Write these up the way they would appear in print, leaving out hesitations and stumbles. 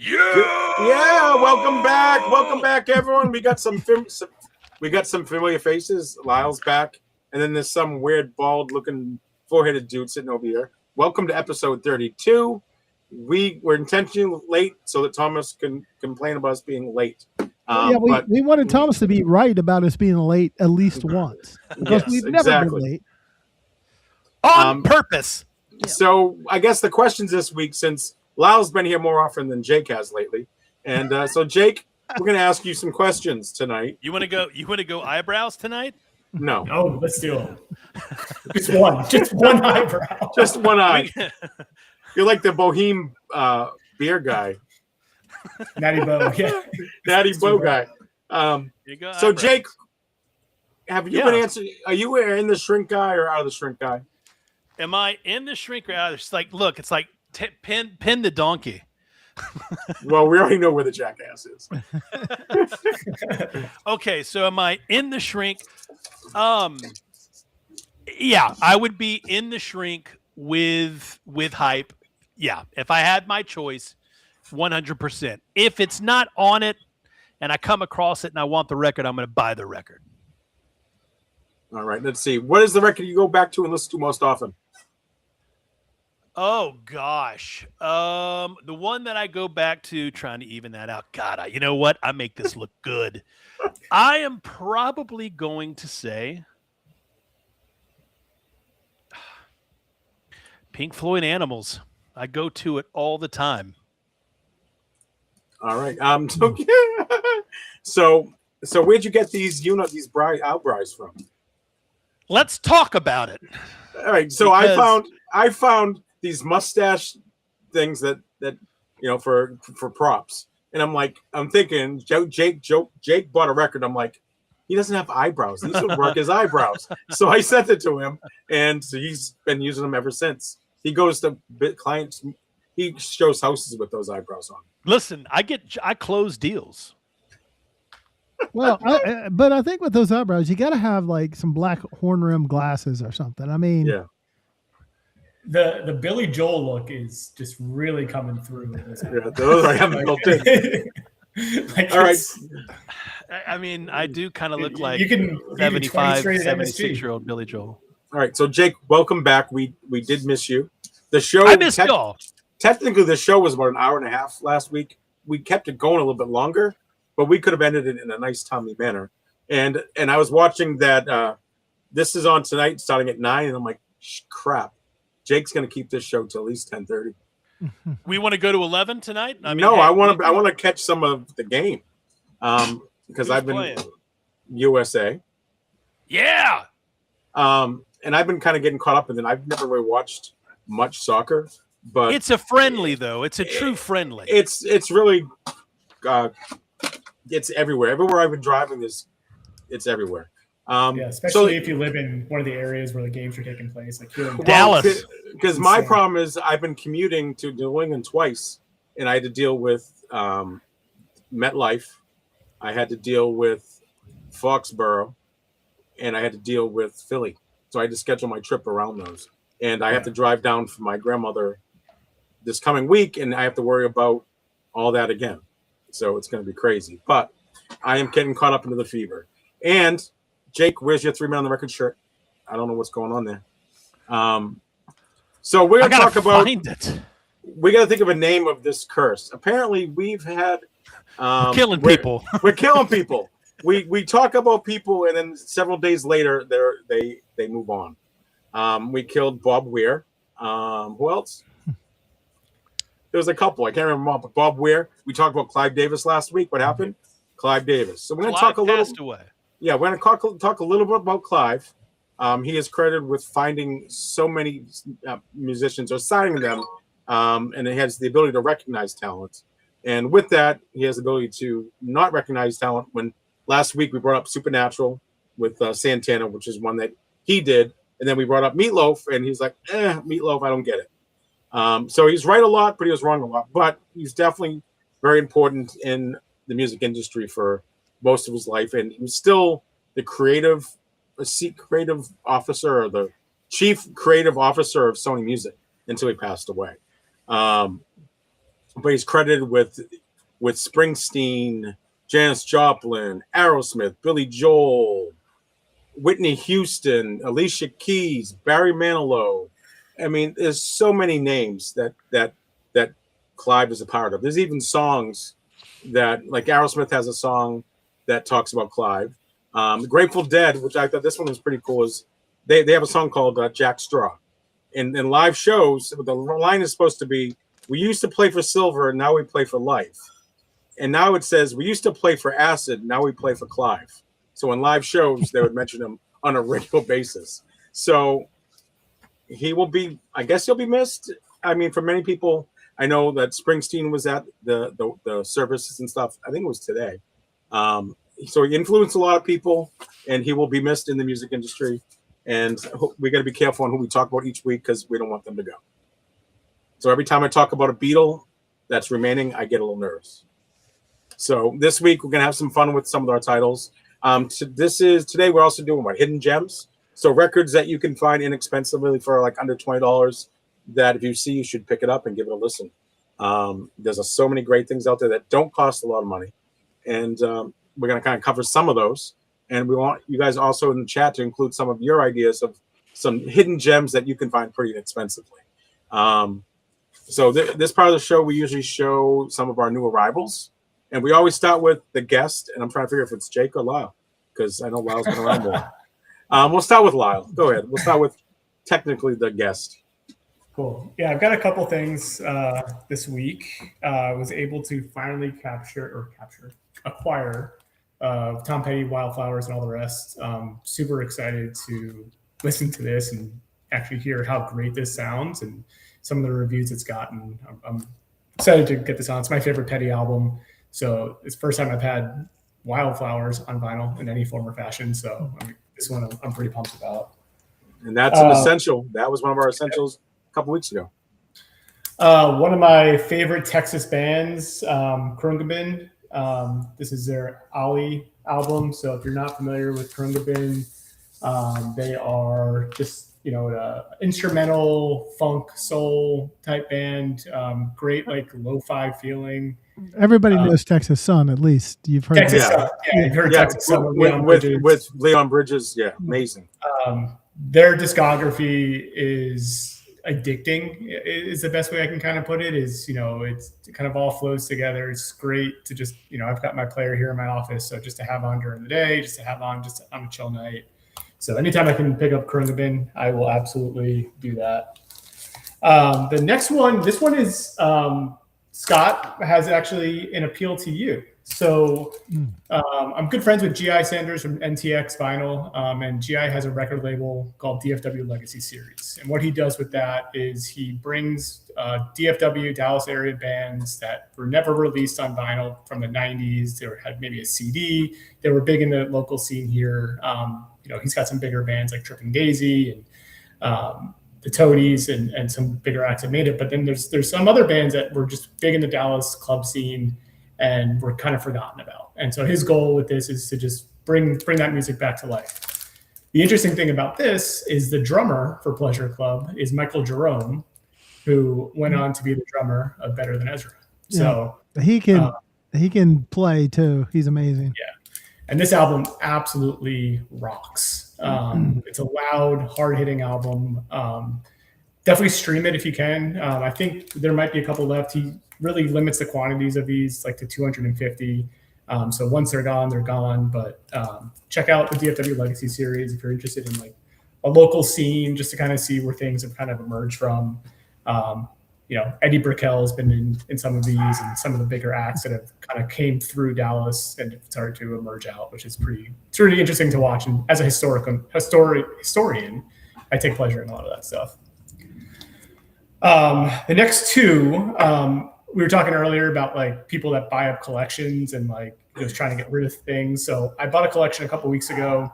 Yeah, welcome back, everyone. We got some familiar faces. Lyle's back, and then there's some weird bald-looking four-headed dude sitting over here. Welcome to episode 32. We're intentionally late so that Thomas can complain about us being late. We wanted Thomas to be right about us being late at least once, because we've never been late on purpose. So I guess the questions this week, since Lyle's been here more often than Jake has lately, and so Jake, we're going to ask you some questions tonight. You want to go eyebrows tonight? No. Oh, let's do it. Just one eyebrow. Just one eye. You're like the Boheme beer guy. Natty Bo, yeah. Natty Bo guy. So Jake, have you been answering? Are you in the shrink guy or out of the shrink guy? Am I in the shrink or out? It's like, look, it's like pin the donkey. Well, we already know where the jackass is. Okay, so am I in the shrink? Yeah, I would be in the shrink with hype. Yeah, if I had my choice, 100%. If it's not on it and I come across it and I want the record, I'm going to buy the record. All right, let's see. What is the record you go back to and listen to most often? Oh, gosh. The one that I go back to, trying to even that out. God, you know what? I make this look good. I am probably going to say Pink Floyd Animals. I go to it all the time. All right. So where'd you get these eyebrows from? Let's talk about it. All right. So I found these mustache things that for props, and I'm thinking Jake bought a record. I'm like, he doesn't have eyebrows. These would work as eyebrows. So I sent it to him, and so he's been using them ever since. He goes to clients. He shows houses with those eyebrows on. Listen, I close deals. Well, but I think with those eyebrows, you got to have like some black horn rim glasses or something. I mean, yeah. The Billy Joel look is just really coming through. Yeah, those I haven't built in. All right. I mean, I do kind of look like you can 75, 76-year-old Billy Joel. All right, so Jake, welcome back. We did miss you. The show. I missed y'all. Technically, the show was about an hour and a half last week. We kept it going a little bit longer, but we could have ended it in a nice, timely manner. And I was watching that. This is on tonight, starting at 9, and I'm like, crap. Jake's going to keep this show till at least 10:30. We want to go to 11 tonight. I want to catch some of the game, because I've been playing? USA. Yeah. And I've been kind of getting caught up in it. I've never really watched much soccer, but it's a friendly though. It's a true friendly. It's really it's everywhere. Everywhere I've been driving it's everywhere. Especially if you live in one of the areas where the games are taking place, like here in Dallas. Because my problem is I've been commuting to New England twice, and I had to deal with MetLife. I had to deal with Foxborough, and I had to deal with Philly. So I had to schedule my trip around those. And I have to drive down for my grandmother this coming week, and I have to worry about all that again. So it's going to be crazy. But I am getting caught up into the fever. And, Jake, where's your 3 Men on the Record shirt? I don't know what's going on there. So we're going to talk about... We got to think of a name of this curse. Apparently, we've had... we're killing people. We're killing people. We talk about people, and then several days later, they move on. We killed Bob Weir. Who else? There was a couple. I can't remember, but Bob Weir. We talked about Clive Davis last week. What happened? Clive Davis. So we're going to talk a little. Passed away. Yeah, we're going to talk a little bit about Clive. He is credited with finding so many musicians or signing them, and he has the ability to recognize talent. And with that, he has the ability to not recognize talent. When last week we brought up Supernatural with Santana, which is one that he did. And then we brought up Meatloaf, and he's like, Meatloaf, I don't get it. So he's right a lot, but he was wrong a lot. But he's definitely very important in the music industry for most of his life. And he was still the creative officer or the chief creative officer of Sony Music until he passed away. but he's credited with Springsteen, Janis Joplin, Aerosmith, Billy Joel, Whitney Houston, Alicia Keys, Barry Manilow. I mean, there's so many names that Clive is a part of. There's even songs that, like, Aerosmith has a song that talks about Clive. The Grateful Dead, which I thought this one was pretty cool, is they have a song called Jack Straw. In live shows, the line is supposed to be, "We used to play for silver, and now we play for life." And now it says, "We used to play for acid, now we play for Clive." So in live shows, they would mention him on a regular basis. So he will be, I guess he'll be missed. I mean, for many people, I know that Springsteen was at the services and stuff. I think it was today. So he influenced a lot of people, and he will be missed in the music industry. And we got to be careful on who we talk about each week because we don't want them to go. So every time I talk about a Beatle that's remaining, I get a little nervous. So this week we're gonna have some fun with some of our titles. Today we're also doing hidden gems. So records that you can find inexpensively for like under $20. That if you see, you should pick it up and give it a listen. There's so many great things out there that don't cost a lot of money, and we're gonna kind of cover some of those. And we want you guys also in the chat to include some of your ideas of some hidden gems that you can find pretty inexpensively. So this part of the show, we usually show some of our new arrivals. And we always start with the guest. And I'm trying to figure if it's Jake or Lyle, because I know Lyle's been around more. We'll start with Lyle. Go ahead. We'll start with technically the guest. Cool. Yeah, I've got a couple things this week. I was able to finally acquire Tom Petty, Wildflowers, and all the rest. Super excited to listen to this and actually hear how great this sounds and some of the reviews it's gotten. I'm excited to get this on. It's my favorite Petty album. So it's the first time I've had Wildflowers on vinyl in any form or fashion. So this one I'm pretty pumped about. And that's an essential. That was one of our essentials a couple weeks ago. One of my favorite Texas bands, Krungabin. This is their Ollie album. So if you're not familiar with Krungabin, they are just, instrumental funk soul type band. Great, like lo-fi feeling. Everybody knows Texas Sun, at least. You've heard Texas Sun. Yeah, you've heard Texas Sun with Leon Bridges. Yeah, amazing. Their discography is addicting, is the best way I can kind of put it. Is, it's kind of all flows together. It's great to just, I've got my player here in my office, so just to have on during the day, just to have on just on a chill night. So anytime I can pick up Krungabin, I will absolutely do that. The next one, this one is Scott has actually an appeal to you. So I'm good friends with G.I. Sanders from NTX Vinyl, and G.I. has a record label called DFW Legacy Series. And what he does with that is he brings DFW, Dallas area bands that were never released on vinyl from the 90s. They had maybe a CD. They were big in the local scene here. He's got some bigger bands like Tripping Daisy and the Toadies and some bigger acts that made it. But then there's some other bands that were just big in the Dallas club scene and were kind of forgotten about. And so his goal with this is to just bring that music back to life. The interesting thing about this is the drummer for Pleasure Club is Michael Jerome, who went on to be the drummer of Better Than Ezra. So he can play too. He's amazing. Yeah. And this album absolutely rocks. It's a loud, hard-hitting album. Definitely stream it if you can. I think there might be a couple left. He really limits the quantities of these like to 250. So once they're gone. But check out the DFW Legacy series if you're interested in like a local scene, just to kind of see where things have kind of emerged from. Eddie Brickell has been in some of these and some of the bigger acts that have kind of came through Dallas and started to emerge out, which is it's really interesting to watch. And as a historian, I take pleasure in a lot of that stuff. The next two, we were talking earlier about like people that buy up collections and like just trying to get rid of things. So I bought a collection a couple weeks ago,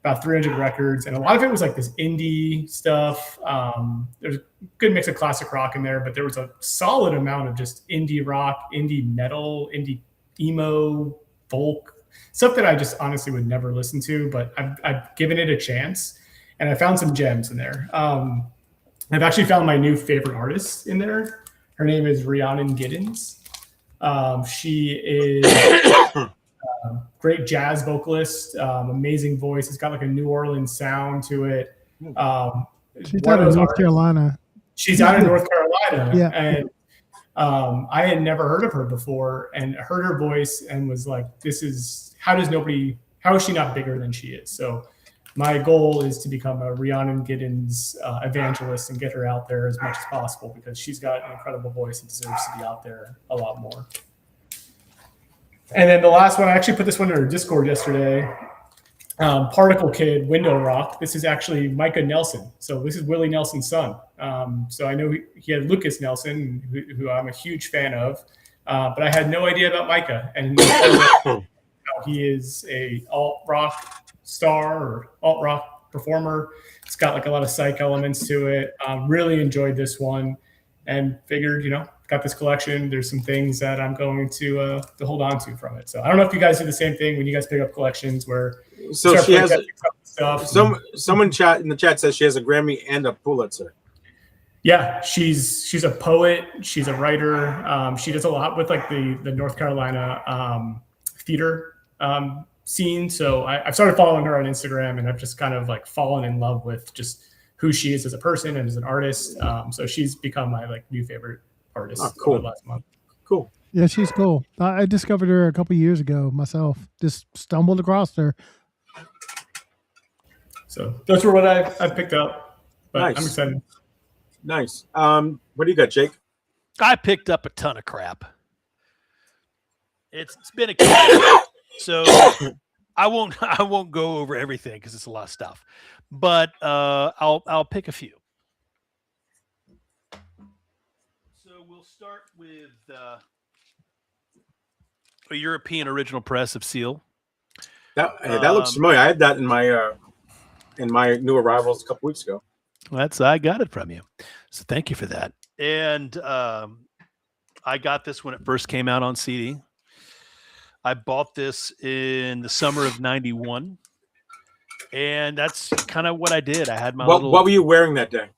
about 300 records, and a lot of it was like this indie stuff. There's a good mix of classic rock in there, but there was a solid amount of just indie rock, indie metal, indie emo, folk, stuff that I just honestly would never listen to, but I've given it a chance, and I found some gems in there. I've actually found my new favorite artist in there. Her name is Rhiannon Giddens. She is great jazz vocalist, amazing voice. It's got like a New Orleans sound to it. She's out of North Carolina. She's out of North Carolina. Yeah. And I had never heard of her before and heard her voice and was like, how is she not bigger than she is? So my goal is to become a Rhiannon Giddens evangelist and get her out there as much as possible because she's got an incredible voice and deserves to be out there a lot more. And then the last one, I actually put this one in our Discord yesterday. Particle Kid, Window Rock. This is actually Micah Nelson. So this is Willie Nelson's son. So I know he had Lucas Nelson, who I'm a huge fan of, but I had no idea about Micah. And he is a alt-rock star or alt-rock performer. It's got like a lot of psych elements to it. Really enjoyed this one and figured, got this collection. There's some things that I'm going to hold on to from it. So I don't know if you guys do the same thing when you guys pick up collections where. So she has stuff. Someone in the chat says she has a Grammy and a Pulitzer. Yeah, she's a poet. She's a writer. She does a lot with like the North Carolina theater scene. So I've started following her on Instagram, and I've just kind of like fallen in love with just who she is as a person and as an artist. So she's become my like new favorite artist. Cool. Last month. Cool. Yeah, she's cool. I discovered her a couple years ago myself. Just stumbled across her. So those were what I picked up. But Nice. I'm excited. Nice. What do you got, Jake? I picked up a ton of crap. It's been a case, so I won't go over everything because it's a lot of stuff. But I'll pick a few. So we'll start with a European original press of Seal. That looks familiar. I had that in my new arrivals a couple weeks ago. I got it from you, so thank you for that. And I got this when it first came out on CD. I bought this in the summer of '91, and that's kind of what I did. I had my What were you wearing that day?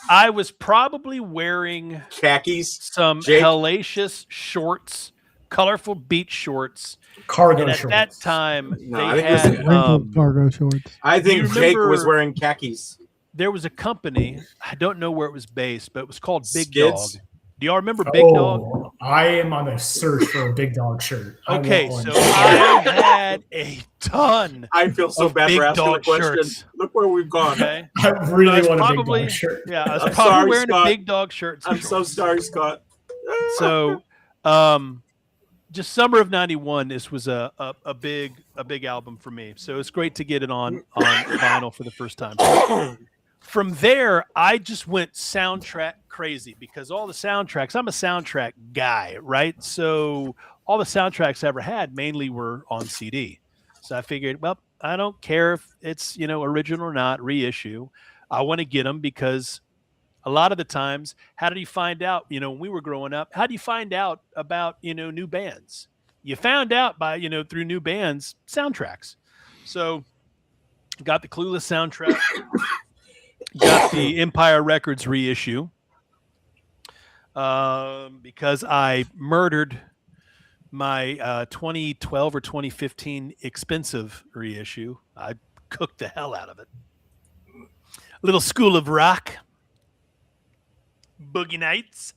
I was probably wearing Khakis, some Jake? hellacious shorts, colorful beach shorts. Cargo And at shorts. that time, No, they I think it was had Wrinkled cargo shorts. I think you Jake remember- was wearing khakis. there was a company. I don't know where it was based, but it was called Big Skids? Dog. Do y'all remember Big Dog? I am on the search for a Big Dog shirt. I Okay, want so one. I had a ton. I feel so Of bad Big for asking the Dog question. shirts. Look where we've gone. Okay, I really I was want a Big probably- Dog shirt. yeah, I was I'm probably sorry, wearing Scott. a Big Dog shirt. I'm so sorry, Scott. So, just summer of '91. This was a big album for me. So it's great to get it on vinyl for the first time. From there, I just went soundtrack crazy because all the soundtracks. I'm a soundtrack guy, right? So all the soundtracks I ever had mainly were on CD. So I figured, well, I don't care if it's original or not, reissue. I want to get them because a lot of the times, how did you find out? When we were growing up, how do you find out about new bands? You found out by through new bands soundtracks. So got the Clueless soundtrack, got the Empire Records reissue because I murdered my 2012 or 2015 expensive reissue. I cooked the hell out of it. Little School of Rock. Boogie Nights,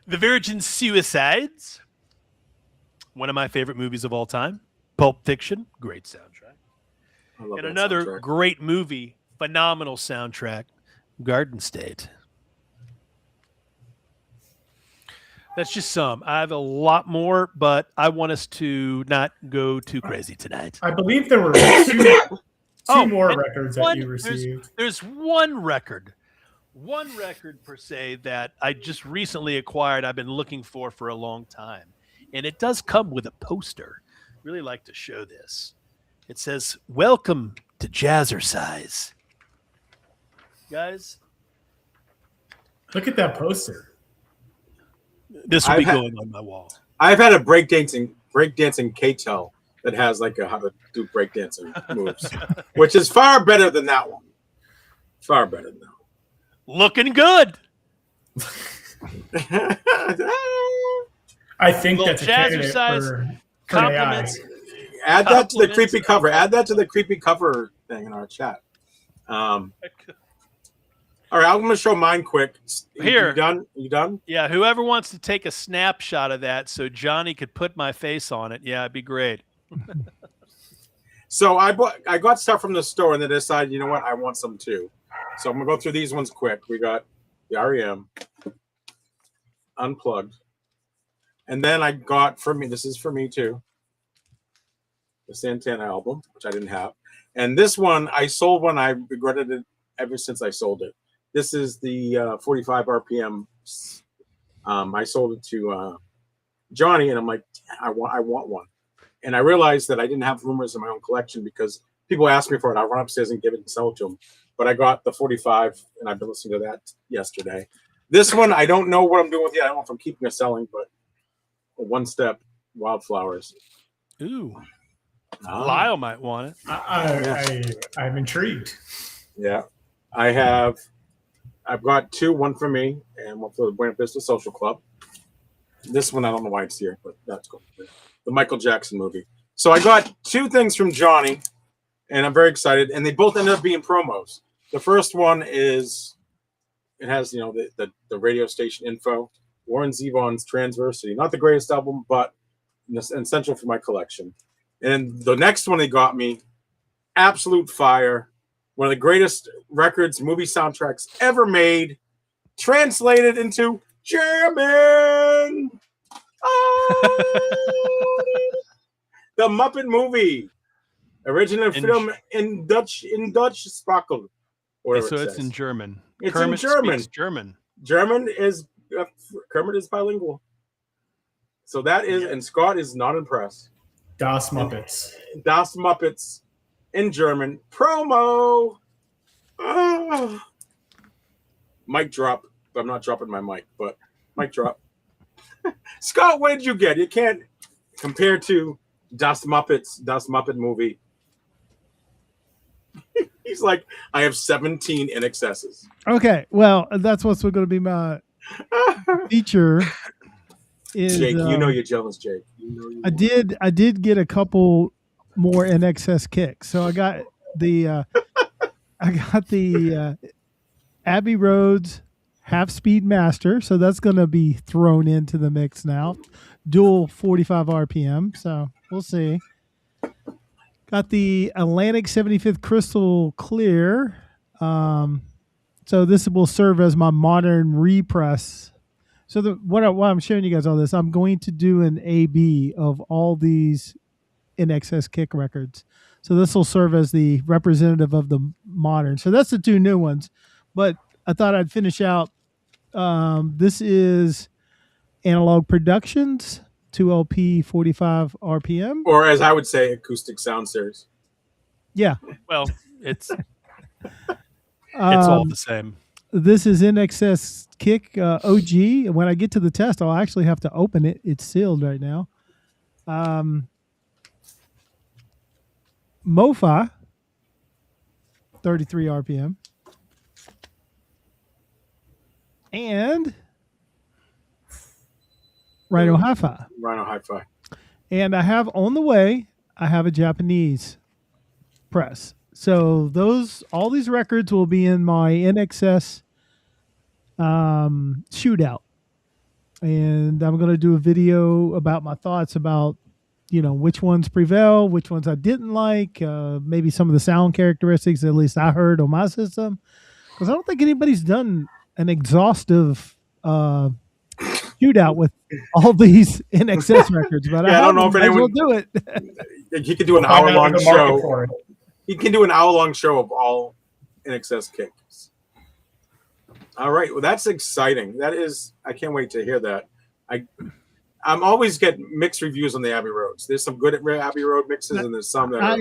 The Virgin Suicides, one of my favorite movies of all time, Pulp Fiction, great soundtrack, I love and that another soundtrack. great movie, phenomenal soundtrack, Garden State. That's just some. I have a lot more, but I want us to not go too crazy tonight. I believe there were two more and records that you received. There's one record per se that I just recently acquired. I've been looking for a long time, and it does come with a poster. Really like to show this. It says, "Welcome to Jazzercise." Guys, Look at that poster. this will be going on my wall. I've had a breakdancing K-tel that has like how to do breakdancing moves, which is far better than that one. Far better than that one. Looking good. I think Little that's a candidate jazzercise for compliments. AI. Add that to the Compliments. creepy cover. Add that to the creepy cover thing in our chat. All right, I'm going to show mine quick. Here. You done? You done? Yeah, whoever wants to take a snapshot of that so Johnny could put my face on it, yeah, it'd be great. So I got stuff from the store and then decided, you know what, I want some too. So I'm gonna go through these ones quick. We got the REM Unplugged, and then I got for me. This is for me too. The Santana album, which I didn't have, and this one I sold when I regretted it ever since I sold it. This is the 45 RPM. I sold it to Johnny, and I'm like, I want one. And I realized that I didn't have rumors in my own collection because people asked me for it. I run upstairs and give it and sell it to them. But I got the 45, and I've been listening to that yesterday. This one, I don't know what I'm doing with it. I don't know if I'm keeping or selling, but One Step Wildflowers. Ooh. Lyle might want it. I'm intrigued. Yeah. I've got two, one for me and one for the Buena Vista Social Club. This one, I don't know why it's here, but that's cool. The Michael Jackson movie. So I got two things from Johnny, and I'm very excited. And they both ended up being promos. The first one is, it has, the radio station info. Warren Zevon's Transversity. Not the greatest album, but essential for my collection. And the next one they got me, absolute fire. One of the greatest records, movie soundtracks ever made, translated into German. The Muppet Movie, original film in Dutch Sprakel. So it's in German. It's Kermit in German. Speaks German. German is Kermit is bilingual. So that is, and Scott is not impressed. Das Muppets. Das Muppets in German promo. Mic drop. I'm not dropping my mic, but mic drop. Scott, what did you get? You can't compare to Das Muppet Movie. He's like, I have 17 NXSs. Okay, well, that's what's going to be my feature. Is, Jake, you know you're jealous, Jake. I did get a couple more NXS kicks. So I got the Abbey Road's Half Speed Master. So that's going to be thrown into the mix now. Dual 45 RPM. So we'll see. Got the Atlantic 75th Crystal Clear. So this will serve as my modern repress. So while I'm showing you guys all this, I'm going to do an A/B of all these NXS kick records. So this will serve as the representative of the modern. So that's the two new ones. But I thought I'd finish out. This is Analog Productions, 2LP 45 RPM. Or as I would say, acoustic sound series. Yeah. Well, it's all the same. This is NXS Kick OG. When I get to the test, I'll actually have to open it. It's sealed right now. MoFi, 33 RPM. And Rhino Hi-Fi. Rhino Hi-Fi. And I have on the way, I have a Japanese press. So all these records will be in my NXS shootout. And I'm going to do a video about my thoughts about, which ones prevail, which ones I didn't like, maybe some of the sound characteristics, at least I heard on my system. Because I don't think anybody's done an exhaustive shootout with all these NXS records. But I don't know if anyone will do it. You could do an hour-long show. You can do an hour-long show of all NXS kicks. All right. Well, that's exciting. I can't wait to hear that. I'm always get mixed reviews on the Abbey Roads. There's some good Abbey Road mixes, and there's some that I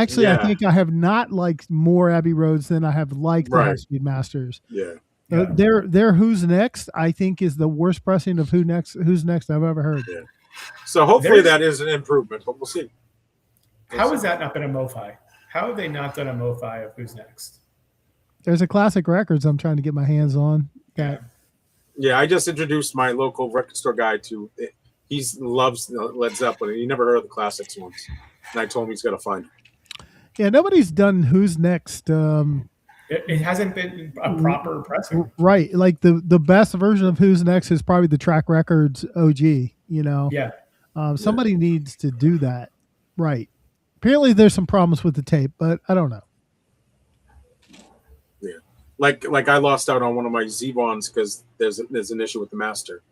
think I have not liked more Abbey Roads than I have liked the Half Speed Masters. Yeah. Their Who's Next, I think, is the worst pressing of Who's Next I've ever heard. Yeah. So hopefully that is an improvement, but we'll see. How has that not been a MoFi? How have they not done a MoFi of Who's Next? There's a Classic Records I'm trying to get my hands on. Yeah, I just introduced my local record store guy to it. He loves Led Zeppelin. He never heard of the classics once. And I told him he's got to find them. Yeah, nobody's done Who's Next. It hasn't been a proper pressing. Right. Like the best version of Who's Next is probably the Track Records OG, Yeah. Somebody needs to do that. Right. Apparently there's some problems with the tape, but I don't know. Yeah. Like I lost out on one of my Z-Bonds because there's an issue with the master.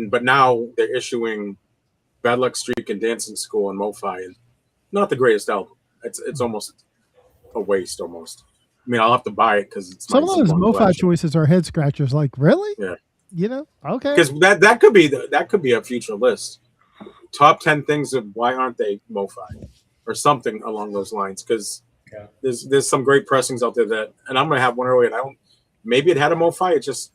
But now they're issuing Bad Luck Streak and Dancing School and Mo-Fi, and not the greatest album. It's almost a waste almost. I mean, I'll have to buy it because it's some of those Mo-Fi choices are head scratchers. Like, really? Yeah. Okay. Because that could be a future list. Top 10 things of why aren't they Mo-Fi or something along those lines. Because there's some great pressings out there and I'm gonna have one early. And maybe it had a Mo-Fi. You just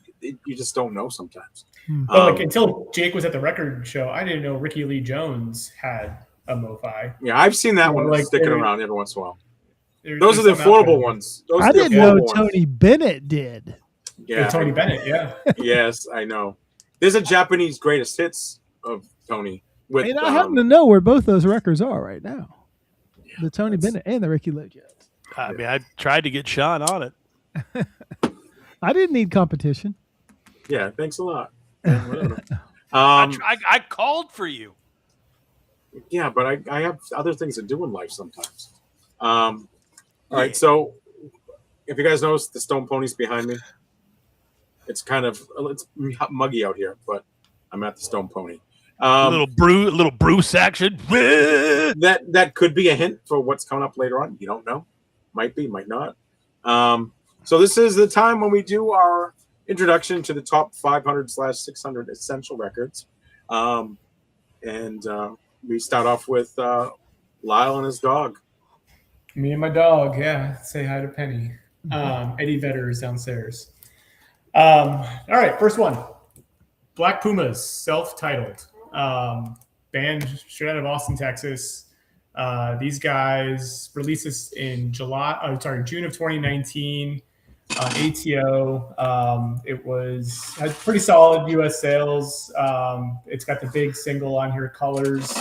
don't know sometimes. Well, until Jake was at the record show, I didn't know Ricky Lee Jones had a Mo-Fi. Yeah, I've seen that one sticking around every once in a while. Those are the some affordable ones. I didn't know Tony Bennett did. Yeah, Tony Bennett. Yeah. Yes, I know. There's a Japanese greatest hits of Tony. I happen to know where both those records are right now. The Tony Bennett and the Ricky Lee Jones. I mean, I tried to get Sean on it. I didn't need competition. Yeah, thanks a lot. I called for you. Yeah, but I have other things to do in life sometimes. All right, so if you guys notice the Stone Ponies behind me, it's muggy out here, but I'm at the Stone Pony. A little Bruce action. That could be a hint for what's coming up later on. You don't know. Might be, might not. So this is the time when we do our introduction to the top 500/600 essential records. And we start off with Lyle and his dog. Me and my dog, yeah. Say hi to Penny. Eddie Vedder is downstairs. All right, first one. Black Pumas, self-titled. Band straight out of Austin, Texas. These guys released this in June of 2019 on ATO. It had pretty solid U.S. sales. It's got the big single on here, Colors.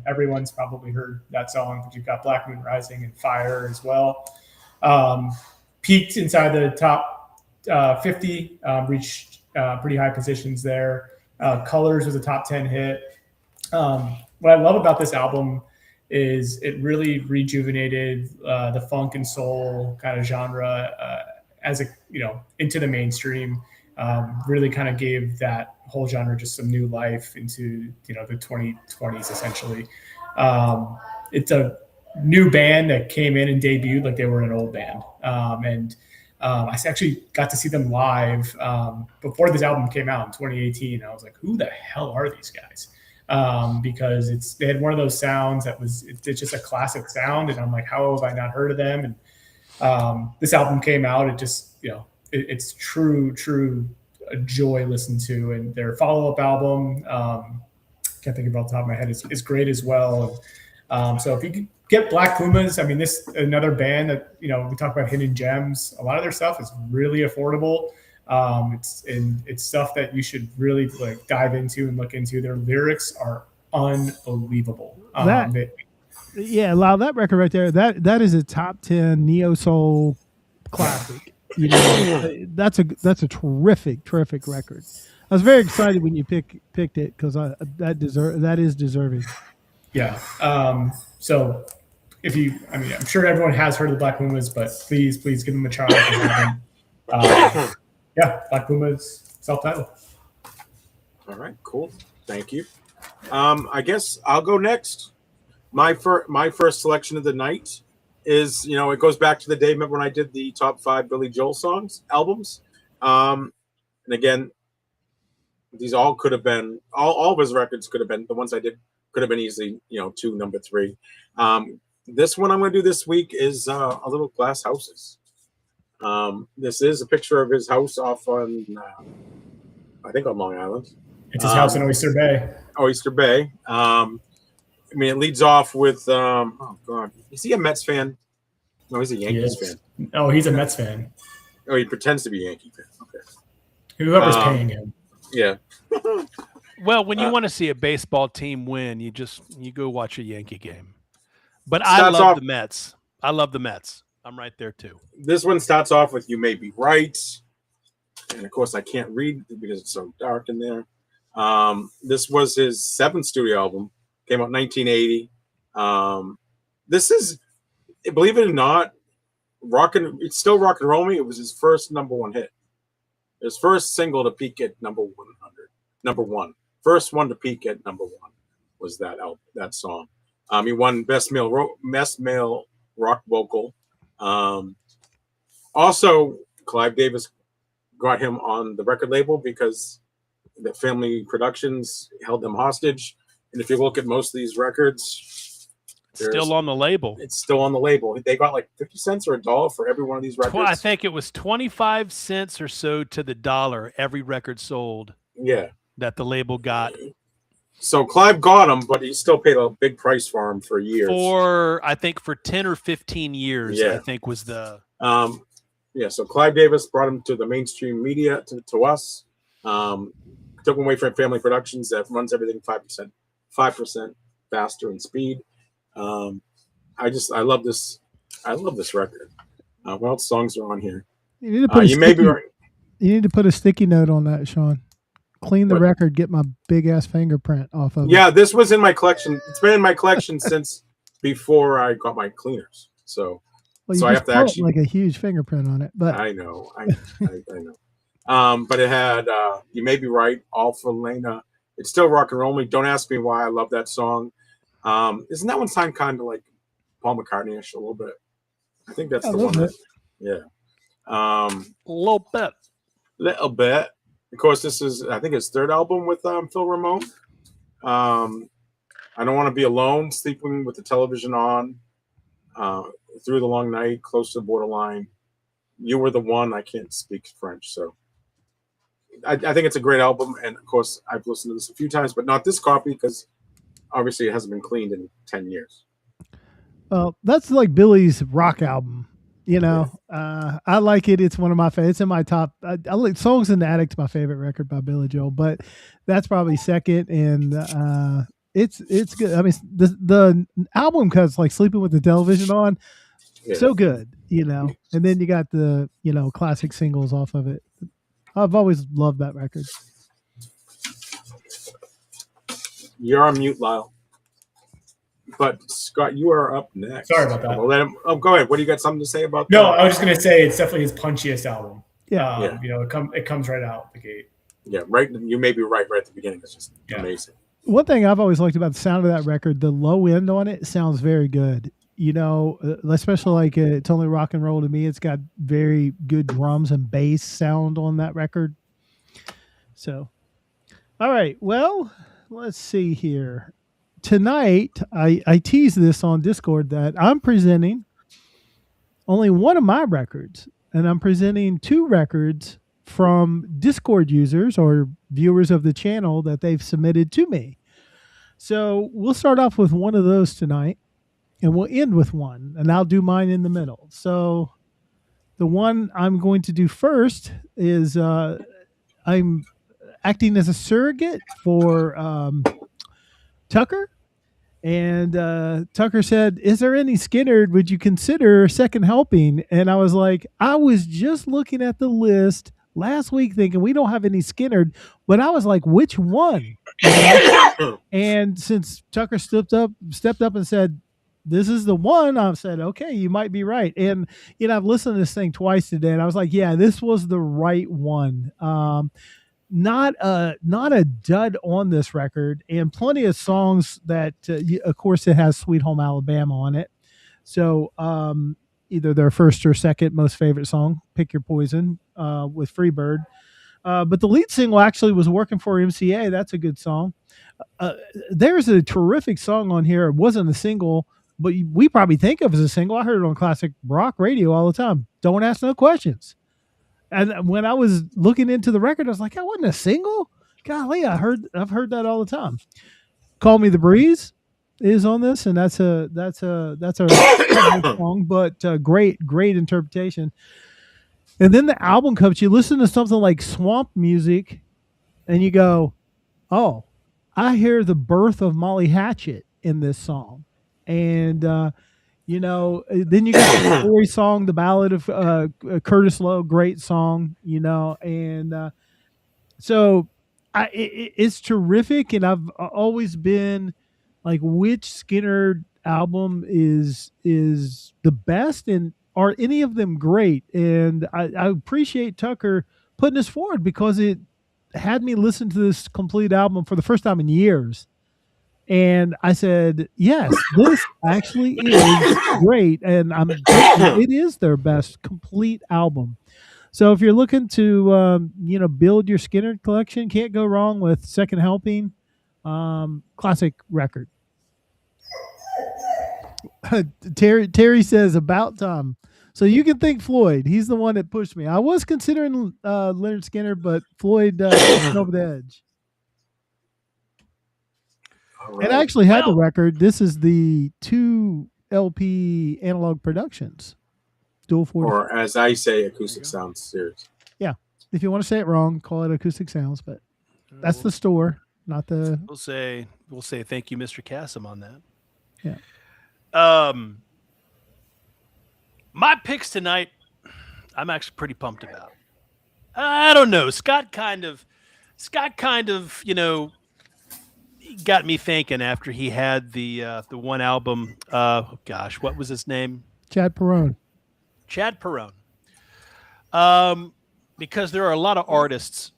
Everyone's probably heard that song, but you've got Black Moon Rising and Fire as well. Peaked inside the top 50, reached pretty high positions there. Colors was a top 10 hit. What I love about this album is it really rejuvenated the funk and soul kind of genre into the mainstream. Really kind of gave that whole genre just some new life into the 2020s essentially. It's a new band that came in and debuted like they were an old band. I actually got to see them live before this album came out in 2018. I was like, who the hell are these guys? Because they had one of those sounds it's just a classic sound. And I'm like, how have I not heard of them? And this album came out. It just, it's true a joy listen to. And their follow-up album, can't think of it off the top of my head, is great as well. So if you could get Black Pumas, I mean, this another band that, we talk about hidden gems. A lot of their stuff is really affordable. It's stuff that you should really dive into and look into. Their lyrics are unbelievable. Lyle, that record right there, that is a top 10 neo soul classic. That's a terrific record. I was very excited when you picked it because that is deserving. Yeah. So I'm sure everyone has heard of the Black Pumas, but please give them a try. Black Pumas, self-titled. All right, cool. Thank you. I guess I'll go next. My first selection of the night is, it goes back to the day when I did the top 5 Billy Joel albums. And again, these all could have been, all of his records could have been, the ones I did could have been easily, 2, number 3. This one I'm going to do this week is a little Glass Houses. This is a picture of his house off on, I think on Long Island. It's his house in Oyster Bay. Oyster Bay. It leads off with, oh God, is he a Mets fan? No, he's a Yankees fan. Oh, he's a Mets fan. Oh, he pretends to be a Yankee fan. Okay. Whoever's paying him. Yeah. Well, when you want to see a baseball team win, you go watch a Yankee game. But I Starts love off- the Mets. I love the Mets. I'm right there too. This one starts off with "You May Be Right," and of course I can't read because it's so dark in there. This was his 7th studio album. Came out in 1980. This is, believe it or not, it's still rock and roll me. It was his first #1 hit. His first single to peak at number 100. Number one. First one to peak at #1 was that song. He won best male rock vocal. Also, Clive Davis got him on the record label because the Family Productions held them hostage. And if you look at most of these records, Still on the label. it's still on the label. They got like 50 cents or $1 for every one of these records. I think it was 25 cents or so to the dollar every record sold Yeah. that the label got So Clive got him, but he still paid a big price for him for years. I think for 10 or 15 years, Yeah. I think was the So Clive Davis brought him to the mainstream media, to us. Took him away from Family Productions that runs everything 5% faster in speed. I love this. I love this record. What else songs are on here? You need to put You may be right. You need to put a sticky note on that, Sean. Clean the What? record, get my big ass fingerprint off of it. Yeah, this was in my collection. It's been in my collection since before I got my cleaners. So Well, you so I just have to put, actually- like a huge fingerprint on it. But I know. I know. But it had "You May Be Right," "All for Lena." It's still rock and roll me. Don't ask me why I love that song. Isn't that one sound kind of like Paul McCartney-ish a little bit? I think that's A the little one. bit. Yeah. little bit. Little bit. Of course, this is, I think, his 3rd album with Phil Ramone. I Don't Want to Be Alone, Sleeping with the Television On, Through the Long Night, Close to the Borderline, You Were the One. I can't speak French, so I think it's a great album. And of course, I've listened to this a few times, but not this copy because obviously it hasn't been cleaned in 10 years. that's like Billy's rock album. You know, I like it. It's one of my favorites. It's in my top. I like Songs in the Attic, my favorite record by Billy Joel, but that's probably second. And it's good. I mean, the album cuts like Sleeping with the Television On, Yeah. so good. You know, and then you got the classic singles off of it. I've always loved that record. You're on mute, Lyle. But Scott, you are up next. Sorry about that. We'll let him. Oh, go ahead. What do you got? Something to say about No, that? I was just gonna say it's definitely his punchiest album. Yeah. Yeah. It comes right out the gate. Yeah, right. You may be right at the beginning. It's just amazing. One thing I've always liked about the sound of that record, the low end on it sounds very good. Especially like It's Only Rock and Roll to Me. It's got very good drums and bass sound on that record. So, all right. Well, let's see here. Tonight, I teased this on Discord that I'm presenting only one of my records, and I'm presenting 2 records from Discord users or viewers of the channel that they've submitted to me. So we'll start off with one of those tonight, and we'll end with one, and I'll do mine in the middle. So the one I'm going to do first is I'm acting as a surrogate for Tucker. And Tucker said, "Is there any Skynyrd? Would you consider second helping?" And I was like, I was just looking at the list last week thinking we don't have any Skynyrd, but I was like, which one? And since Tucker stepped up and said, "This is the one," I said, okay, you might be right. And I've listened to this thing twice today, and I was like, yeah, this was the right one. Not a dud on this record, and plenty of songs that, of course, it has Sweet Home Alabama on it. So either their first or second most favorite song, Pick Your Poison, with Freebird. But the lead single actually was Working for MCA. That's a good song. There's a terrific song on here. It wasn't a single, but we probably think of it as a single. I heard it on classic rock radio all the time. Don't Ask No Questions. And when I was looking into the record, I was like, that wasn't a single? Golly, I've heard that all the time. Call Me the Breeze is on this, and that's a song, but great interpretation. And then the album comes, you listen to something like Swamp Music, and you go, oh, I hear the birth of Molly Hatchet in this song. And, then you got the story song, the ballad of Curtis Lowe, great song, and so it's terrific. And I've always been like, which Skynyrd album is the best, and are any of them great? And I appreciate Tucker putting this forward, because it had me listen to this complete album for the first time in years. And I said, yes, this actually is great. And it is their best complete album. So if you're looking to, build your Skynyrd collection, can't go wrong with Second Helping. Classic record. Terry says, about time. So you can thank Floyd. He's the one that pushed me. I was considering Lynyrd Skynyrd, but Floyd pushed me over the edge. Right. And I actually had the record. This is the 2 LP analog productions. Dual 40. Or as I say, Acoustic Sounds series. Yeah. If you want to say it wrong, call it Acoustic Sounds, but that's the store, not the. We'll say thank you, Mr. Cassim, on that. Yeah. My picks tonight, I'm actually pretty pumped about. I don't know. Scott kind of, got me thinking after he had the one album. What was his name? Chad Perrone. Because there are a lot of artists,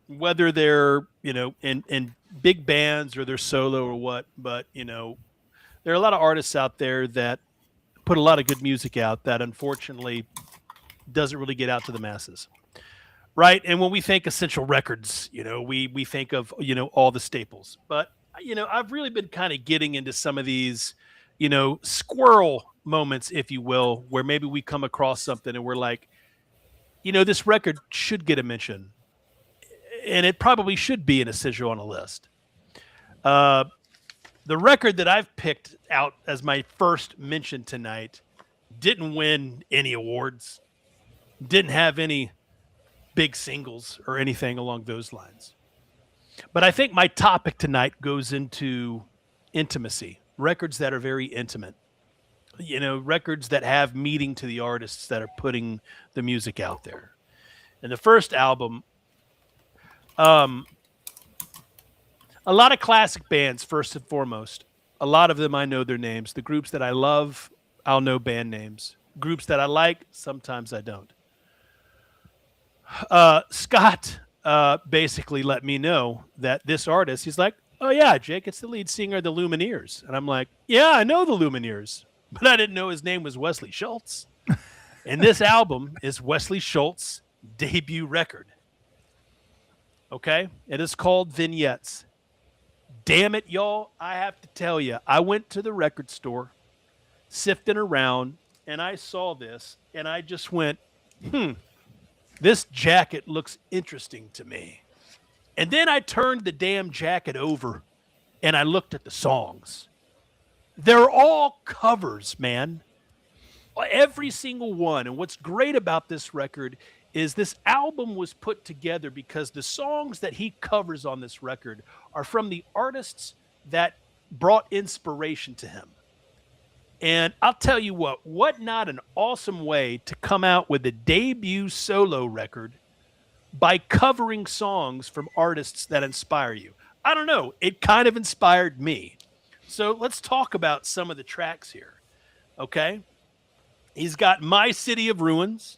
whether they're, in big bands or they're solo or what, but, there are a lot of artists out there that put a lot of good music out that unfortunately doesn't really get out to the masses. Right. And when we think Essential Records, we think of, all the staples. But, I've really been kind of getting into some of these, squirrel moments, if you will, where maybe we come across something and we're like, this record should get a mention. And it probably should be an essential on a list. The record that I've picked out as my first mention tonight didn't win any awards, didn't have any big singles or anything along those lines. But I think my topic tonight goes into intimacy, records that are very intimate, records that have meaning to the artists that are putting the music out there. And the first album, a lot of classic bands, first and foremost. A lot of them I know their names. The groups that I love, I'll know band names. Groups that I like, sometimes I don't. Scott basically let me know that this artist, he's like, oh yeah, Jake, it's the lead singer of the Lumineers. And I'm like, yeah, I know the Lumineers, but I didn't know his name was Wesley Schultz. And this album is Wesley Schultz's debut record. Okay? It is called Vignettes. Damn it, y'all, I have to tell you, I went to the record store, sifting around, and I saw this, and I just went, this jacket looks interesting to me. And then I turned the damn jacket over, and I looked at the songs. They're all covers, man. Every single one. And what's great about this record is this album was put together because the songs that he covers on this record are from the artists that brought inspiration to him. And I'll tell you what not an awesome way to come out with a debut solo record by covering songs from artists that inspire you. I don't know. It kind of inspired me. So let's talk about some of the tracks here. Okay. He's got My City of Ruins.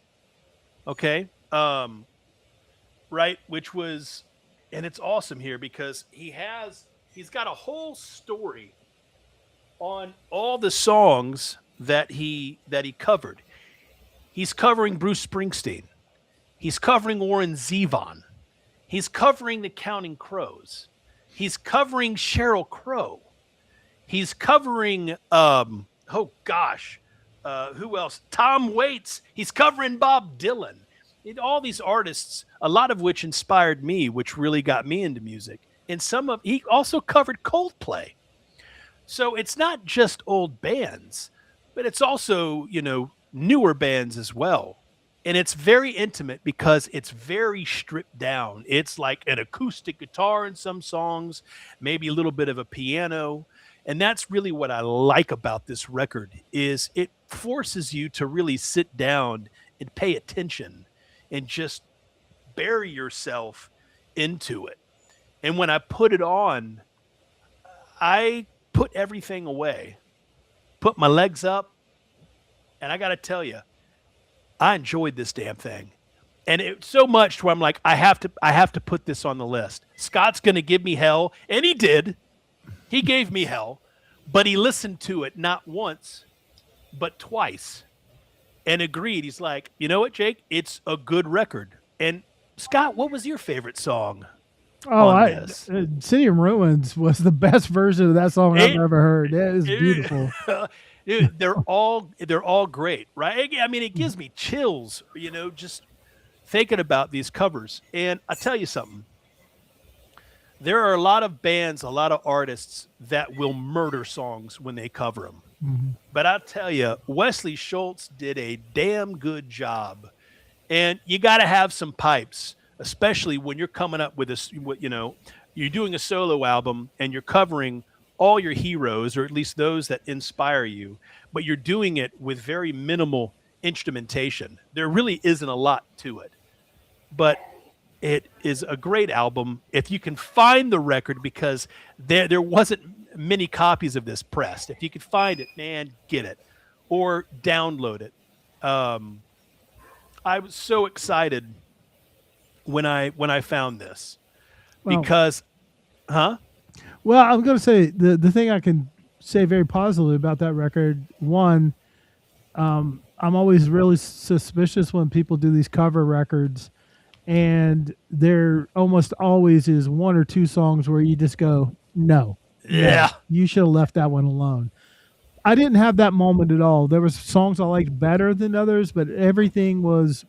Okay. Right. Which was, and it's awesome here because he's got a whole story on all the songs that he covered. He's covering Bruce Springsteen. He's covering Warren Zevon. He's covering the Counting Crows. He's covering Sheryl Crow. He's covering who else? Tom Waits. He's covering Bob Dylan. All these artists, a lot of which inspired me, which really got me into music. And he also covered Coldplay. So it's not just old bands, but it's also, newer bands as well. And it's very intimate because it's very stripped down. It's like an acoustic guitar in some songs, maybe a little bit of a piano. And that's really what I like about this record is it forces you to really sit down and pay attention and just bury yourself into it. And when I put it on, I put everything away, put my legs up, and I got to tell you, I enjoyed this damn thing. And it's so much where I'm like, I have to put this on the list. Scott's going to give me hell, and he did. He gave me hell, but he listened to it not once, but twice and agreed. He's like, you know what, Jake? It's a good record. And Scott, what was your favorite song? City of Ruins was the best version of that song I've ever heard. It is beautiful. Dude, they're all great, right? I mean, it gives me chills, just thinking about these covers. And I tell you something. There are a lot of bands, a lot of artists that will murder songs when they cover them. Mm-hmm. But I'll tell you, Wesley Schultz did a damn good job. And you got to have some pipes, especially when you're coming up with you're doing a solo album and you're covering all your heroes, or at least those that inspire you, but you're doing it with very minimal instrumentation. There really isn't a lot to it, but it is a great album. If you can find the record, because there wasn't many copies of this pressed. If you could find it, man, get it or download it. I was so excited when I found this because, Well, I'm going to say the thing I can say very positively about that record, one, I'm always really suspicious when people do these cover records, and there almost always is one or two songs where you just go, no. Yeah. You should have left that one alone. I didn't have that moment at all. There was songs I liked better than others, but everything was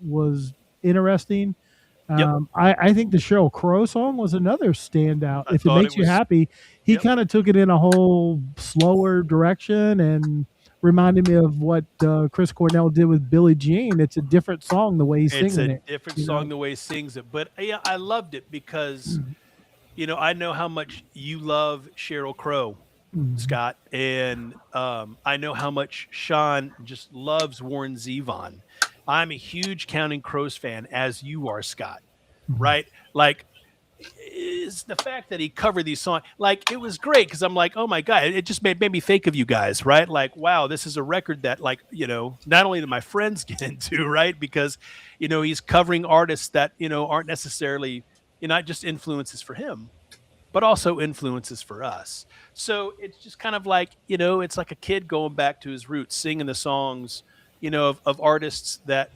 interesting. Yep. I think the Sheryl Crow song was another standout. If it makes you happy, he kind of took it in a whole slower direction and reminded me of what Chris Cornell did with Billie Jean. It's a different song the way he's singing it. It's a different song the way he sings it. But yeah, I loved it because, I know how much you love Sheryl Crow, Scott, and I know how much Sean just loves Warren Zevon. I'm a huge Counting Crows fan, as you are, Scott, right? Like, is the fact that he covered these songs, like, it was great because I'm like, oh my God, it just made me think of you guys, right? Like, wow, this is a record that, like, not only do my friends get into, right? Because, he's covering artists that, aren't necessarily, not just influences for him, but also influences for us. So it's just kind of like, it's like a kid going back to his roots, singing the songs, of artists that,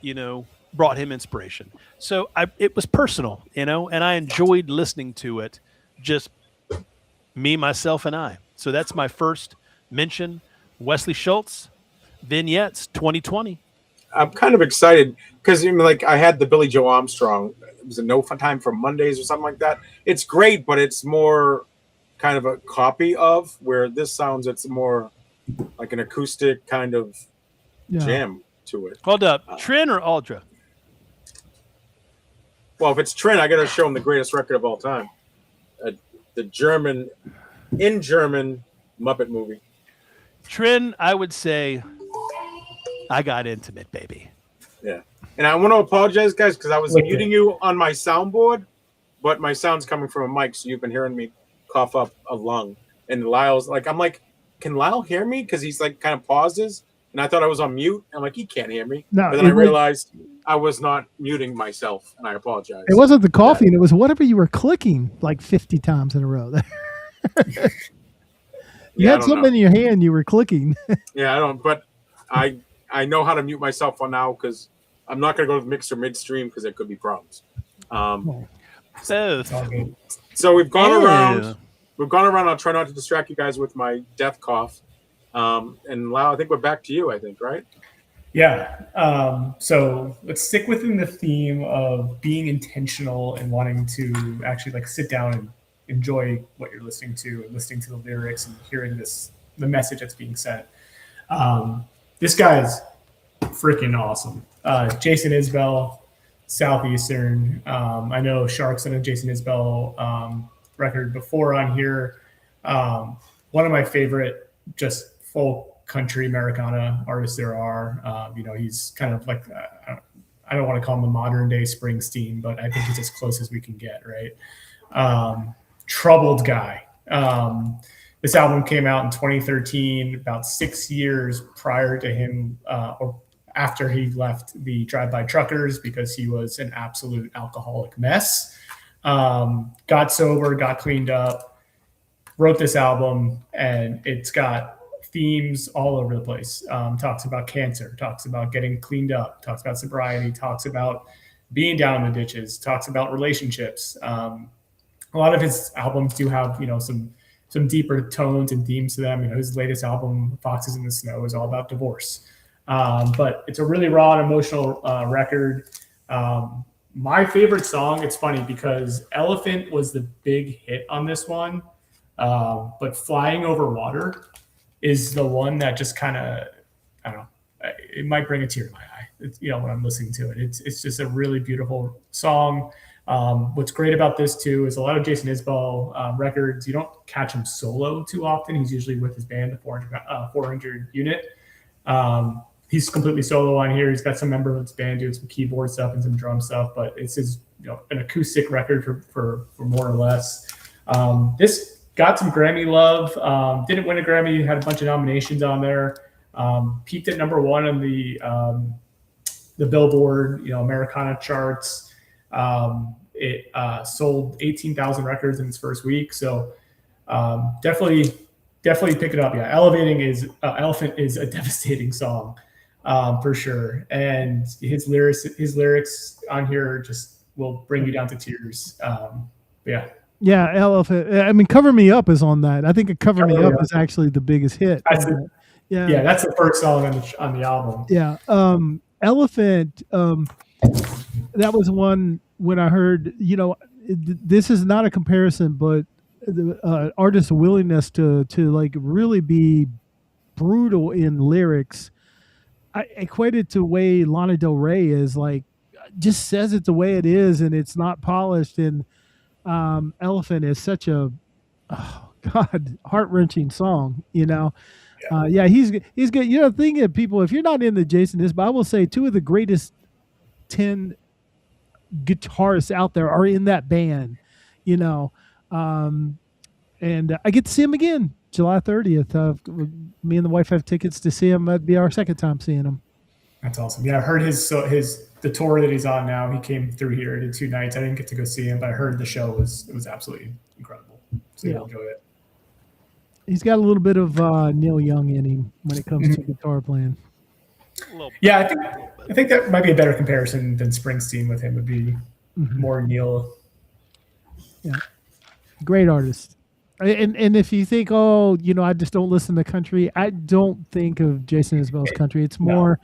brought him inspiration. So it was personal, and I enjoyed listening to it, just me, myself, and I. So that's my first mention. Wesley Schultz, Vignettes, 2020. I'm kind of excited because I had the Billy Joe Armstrong. It was a No Fun Time for Mondays or something like that. It's great, but it's more kind of a copy of where this sounds. It's more like an acoustic kind of jam to it. Hold up, Trin or Aldra? Well, if it's Trin, I got to show him the greatest record of all time, the German Muppet movie. Trin, I would say, I got intimate, baby. Yeah, and I want to apologize, guys, because I was muting you on my soundboard, but my sound's coming from a mic, so you've been hearing me cough up a lung. And Lyle's like, I'm like, can Lyle hear me? Because he's like kind of pauses. And I thought I was on mute. I'm like, he can't hear me. No, but then I realized I was not muting myself, and I apologize. It wasn't the coughing. It was whatever you were clicking like 50 times in a row. You had something in your hand you were clicking. Yeah, I don't. But I know how to mute myself for now because I'm not going to go to the mixer midstream because there could be problems. So we've gone around. We've gone around. I'll try not to distract you guys with my death cough. And Lyle, I think we're back to you, I think, right? Yeah. So let's stick within the theme of being intentional and wanting to actually like sit down and enjoy what you're listening to and listening to the lyrics and hearing the message that's being sent. This guy's freaking awesome. Jason Isbell, Southeastern. I know Sharks on a Jason Isbell record before on here. One of my favorite just folk country Americana artists there are. He's kind of like, I don't want to call him a modern day Springsteen, but I think he's as close as we can get, right? Troubled Guy. This album came out in 2013, about 6 years prior to him, or after he left the Drive-By Truckers, because he was an absolute alcoholic mess. Got sober, got cleaned up, wrote this album, and it's got themes all over the place. Talks about cancer, talks about getting cleaned up, talks about sobriety, talks about being down in the ditches, talks about relationships. A lot of his albums do have, some deeper tones and themes to them. His latest album, Foxes in the Snow, is all about divorce. But it's a really raw and emotional record. My favorite song, it's funny because Elephant was the big hit on this one. But Flying Over Water is the one that just kind of, I don't know, it might bring a tear to my eye. It's, when I'm listening to it, it's just a really beautiful song. What's great about this too is a lot of Jason Isbell records, you don't catch him solo too often. He's usually with his band, the 400 unit. He's completely solo on here. He's got some member of his band doing some keyboard stuff and some drum stuff, but it's his, an acoustic record for more or less. This got some Grammy love. Didn't win a Grammy. Had a bunch of nominations on there. Peaked at number 1 on the Billboard, Americana charts. It sold 18,000 records in its first week. So definitely pick it up. Yeah, Elephant is a devastating song for sure. And his lyrics on here just will bring you down to tears. Yeah. Yeah, Elephant. I mean, Cover Me Up is on that. I think Cover Me Up is actually the biggest hit. Yeah, that's the first song on the album. Yeah. Elephant, that was one when I heard, this is not a comparison, but the artist's willingness to like really be brutal in lyrics. I equate it to the way Lana Del Rey is, like, just says it the way it is and it's not polished. And Elephant is such a, heart-wrenching song, Yeah, he's good. Thinking of people, if you're not into Jason Isbell, I will say 2 of the greatest 10 guitarists out there are in that band, and I get to see him again July 30th. Me and the wife have tickets to see him. That'd be our second time seeing him. That's awesome. Yeah, I heard the tour that he's on now. He came through here, did 2 nights. I didn't get to go see him, but I heard the show was absolutely incredible. So you'll enjoy it. He's got a little bit of Neil Young in him when it comes to guitar playing. Yeah, I think that might be a better comparison than Springsteen with him. Would be more Neil. Yeah, great artist. And if you think, I just don't listen to country, I don't think of Jason Isbell's country. It's more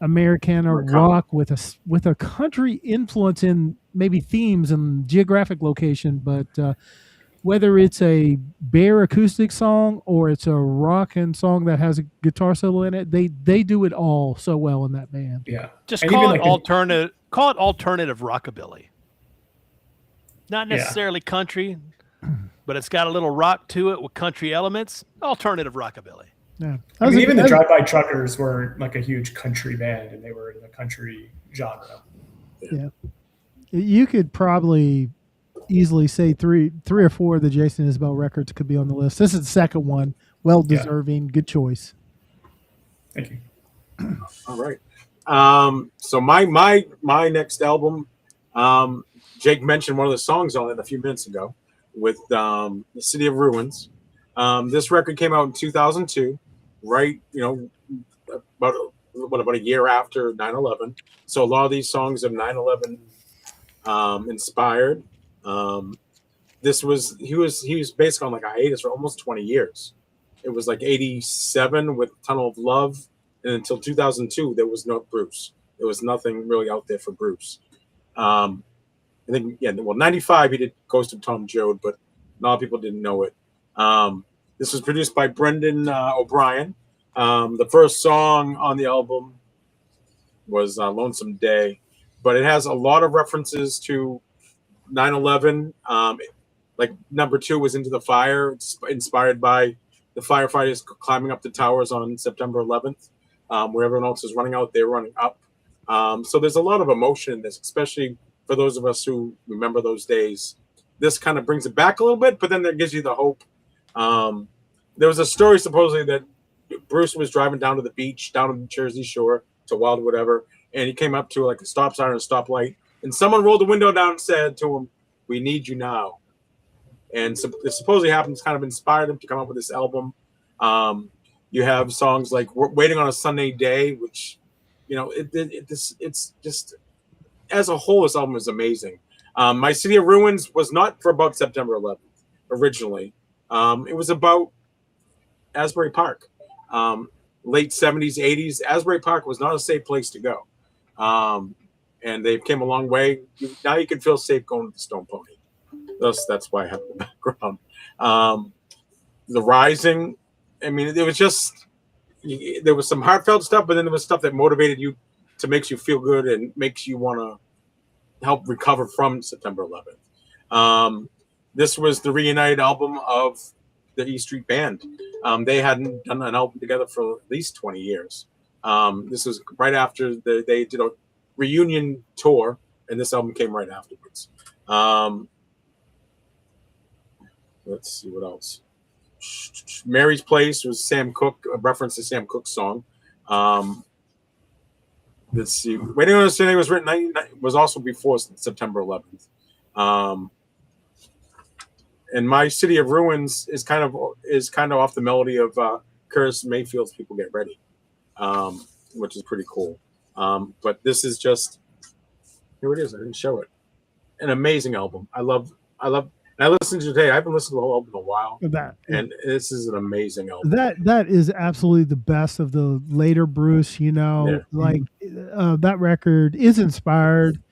Americana rock with a country influence in maybe themes and geographic location, but whether it's a bare acoustic song or it's a rockin' song that has a guitar solo in it, they do it all so well in that band. Yeah, just call it alternative. Call it alternative rockabilly. Not necessarily country, but it's got a little rock to it with country elements. Alternative rockabilly. Yeah, even the Drive-By Truckers were like a huge country band, and they were in the country genre. Yeah, you could probably easily say three or 4 of the Jason Isbell records could be on the list. This is the second one. Well deserving. Good choice. Thank you. All right. So my next album, Jake mentioned one of the songs on it a few minutes ago with The City of Ruins. This record came out in 2002, right? About a year after 9/11. So a lot of these songs are 9/11 inspired. He was basically on like a hiatus for almost 20 years. It was like 87 with Tunnel of Love, and until 2002 there was no Bruce. There was nothing really out there for Bruce. And then 95 he did Ghost of Tom Joad, but a lot of people didn't know it. This was produced by Brendan O'Brien. The first song on the album was Lonesome Day, but it has a lot of references to 9/11. Like number 2 was Into the Fire. It's inspired by the firefighters climbing up the towers on September 11th, where everyone else is running out, they're running up. So there's a lot of emotion in this, especially for those of us who remember those days. This kind of brings it back a little bit, but then that gives you the hope. There was a story supposedly that Bruce was driving down to the beach, down on the Jersey Shore, to Wild whatever, and he came up to like a stop sign or a stoplight, and someone rolled the window down and said to him, "We need you now." And it supposedly happens, kind of inspired him to come up with this album. You have songs like "Waiting on a Sunday Day," which, it's just, as a whole, this album is amazing. My City of Ruins was not for about September 11th originally. It was about Asbury Park. Late 70s, 80s, Asbury Park was not a safe place to go. And they came a long way. Now you can feel safe going to the Stone Pony. That's why I have the background. The Rising, I mean, it was just, there was some heartfelt stuff, but then there was stuff that motivated you to makes you feel good and makes you want to help recover from September 11th. This was the reunited album of the E Street Band. They hadn't done an album together for at least 20 years. This was right after they did a reunion tour, and this album came right afterwards. Let's see what else. Mary's Place was Sam Cooke, a reference to Sam Cooke's song. Let's see. Waiting on a Sunday was also before September 11th. And My City of Ruins is kind of off the melody of Curtis Mayfield's People Get Ready, which is pretty cool. But this is just, here it is. I didn't show it. An amazing album. I listened to it today. I haven't listened to the whole album in a while. And this is an amazing album. That is absolutely the best of the later Bruce, that record is inspired.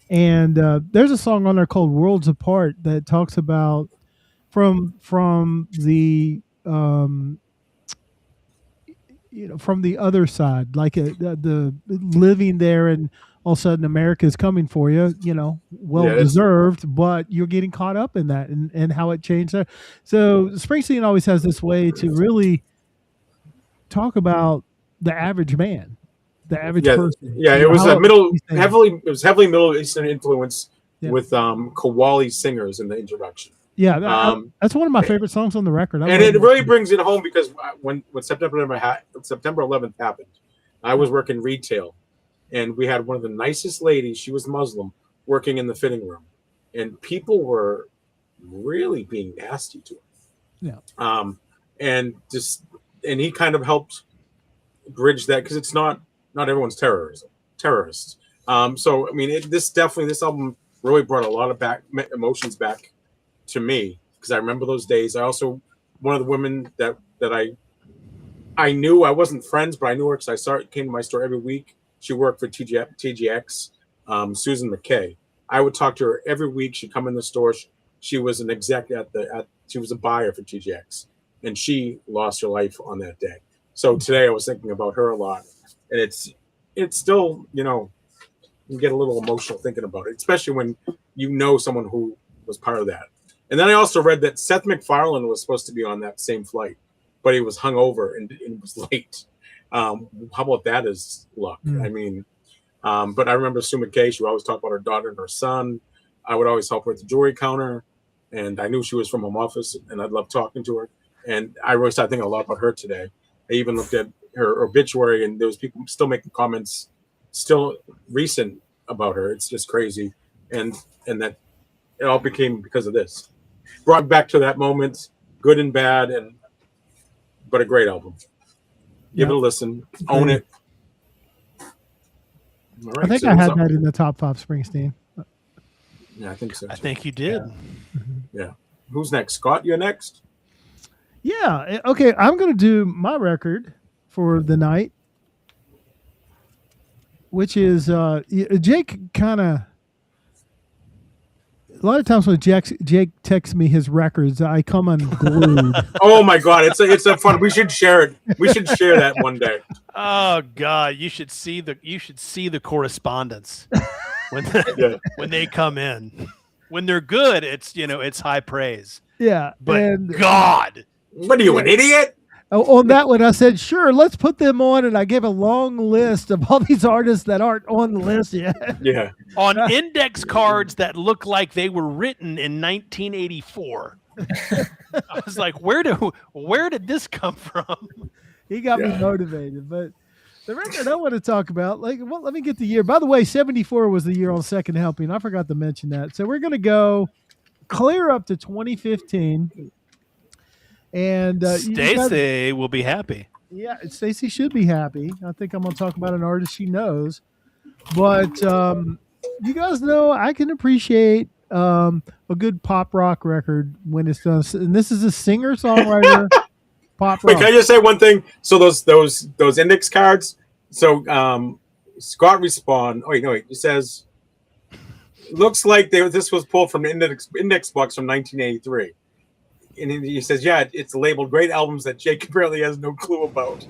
And there's a song on there called Worlds Apart that talks about from the from the other side, like the living there, and all of a sudden America is coming for you, deserved, but you're getting caught up in that and how it changed. So Springsteen always has this way to really talk about the average man, the average person. Yeah, it was heavily Middle Eastern influence with Qawwali singers in the introduction. Yeah, that's one of my favorite songs on the record. And it really brings it home because when September 11th happened, I was working retail, and we had one of the nicest ladies, she was Muslim, working in the fitting room, and people were really being nasty to her. Yeah. And he kind of helped bridge that, because it's not everyone's terrorists. So I mean, this album really brought a lot of emotions back to me, because I remember those days. I also, one of the women that I knew, I wasn't friends, but I knew her because came to my store every week. She worked for TGX, Susan McKay. I would talk to her every week. She'd come in the store. She was an exec she was a buyer for TGX, and she lost her life on that day. So today I was thinking about her a lot, and it's still, you get a little emotional thinking about it, especially when someone who was part of that. And then I also read that Seth MacFarlane was supposed to be on that same flight, but he was hungover and was late. How about that as luck? I mean, but I remember Sue McKay. She would always talk about her daughter and her son. I would always help her at the jewelry counter, and I knew she was from home office, and I'd love talking to her. And I really started thinking a lot about her today. I even looked at her obituary, and there was people still making comments, still recent, about her. It's just crazy, and that it all became because of this. Brought back to that moment, good and bad, but a great album. Give it a listen. Own it. All right, I think I had that in the top 5 Springsteen. Yeah, I think so. I think you did. Yeah. Who's next? Scott, you're next? Yeah. Okay, I'm going to do my record for the night, which is Jake kind of a lot of times when Jake texts me his records, I come unglued. Oh my God, it's a fun. We should share it. We should share that one day. Oh God, you should see the correspondence when when they come in. When they're good, it's high praise. Yeah, but God, what are you, an idiot? On that one, I said, sure, let's put them on. And I gave a long list of all these artists that aren't on the list yet. Yeah. On index cards that look like they were written in 1984. I was like, where did this come from? He got me motivated. But the record I want to talk about, let me get the year. By the way, 74 was the year on Second Helping. I forgot to mention that. So we're going to go clear up to 2015. And Stacey will be happy. Yeah, Stacey should be happy. I think I'm going to talk about an artist she knows. But you guys know I can appreciate a good pop rock record when it's done. And this is a singer-songwriter pop rock. Wait, can I just say one thing? So those index cards. So Scott Respawn. Oh, wait, no, wait. It says, looks like this was pulled from the index box from 1983. And he says, yeah, it's labeled great albums that Jake apparently has no clue about.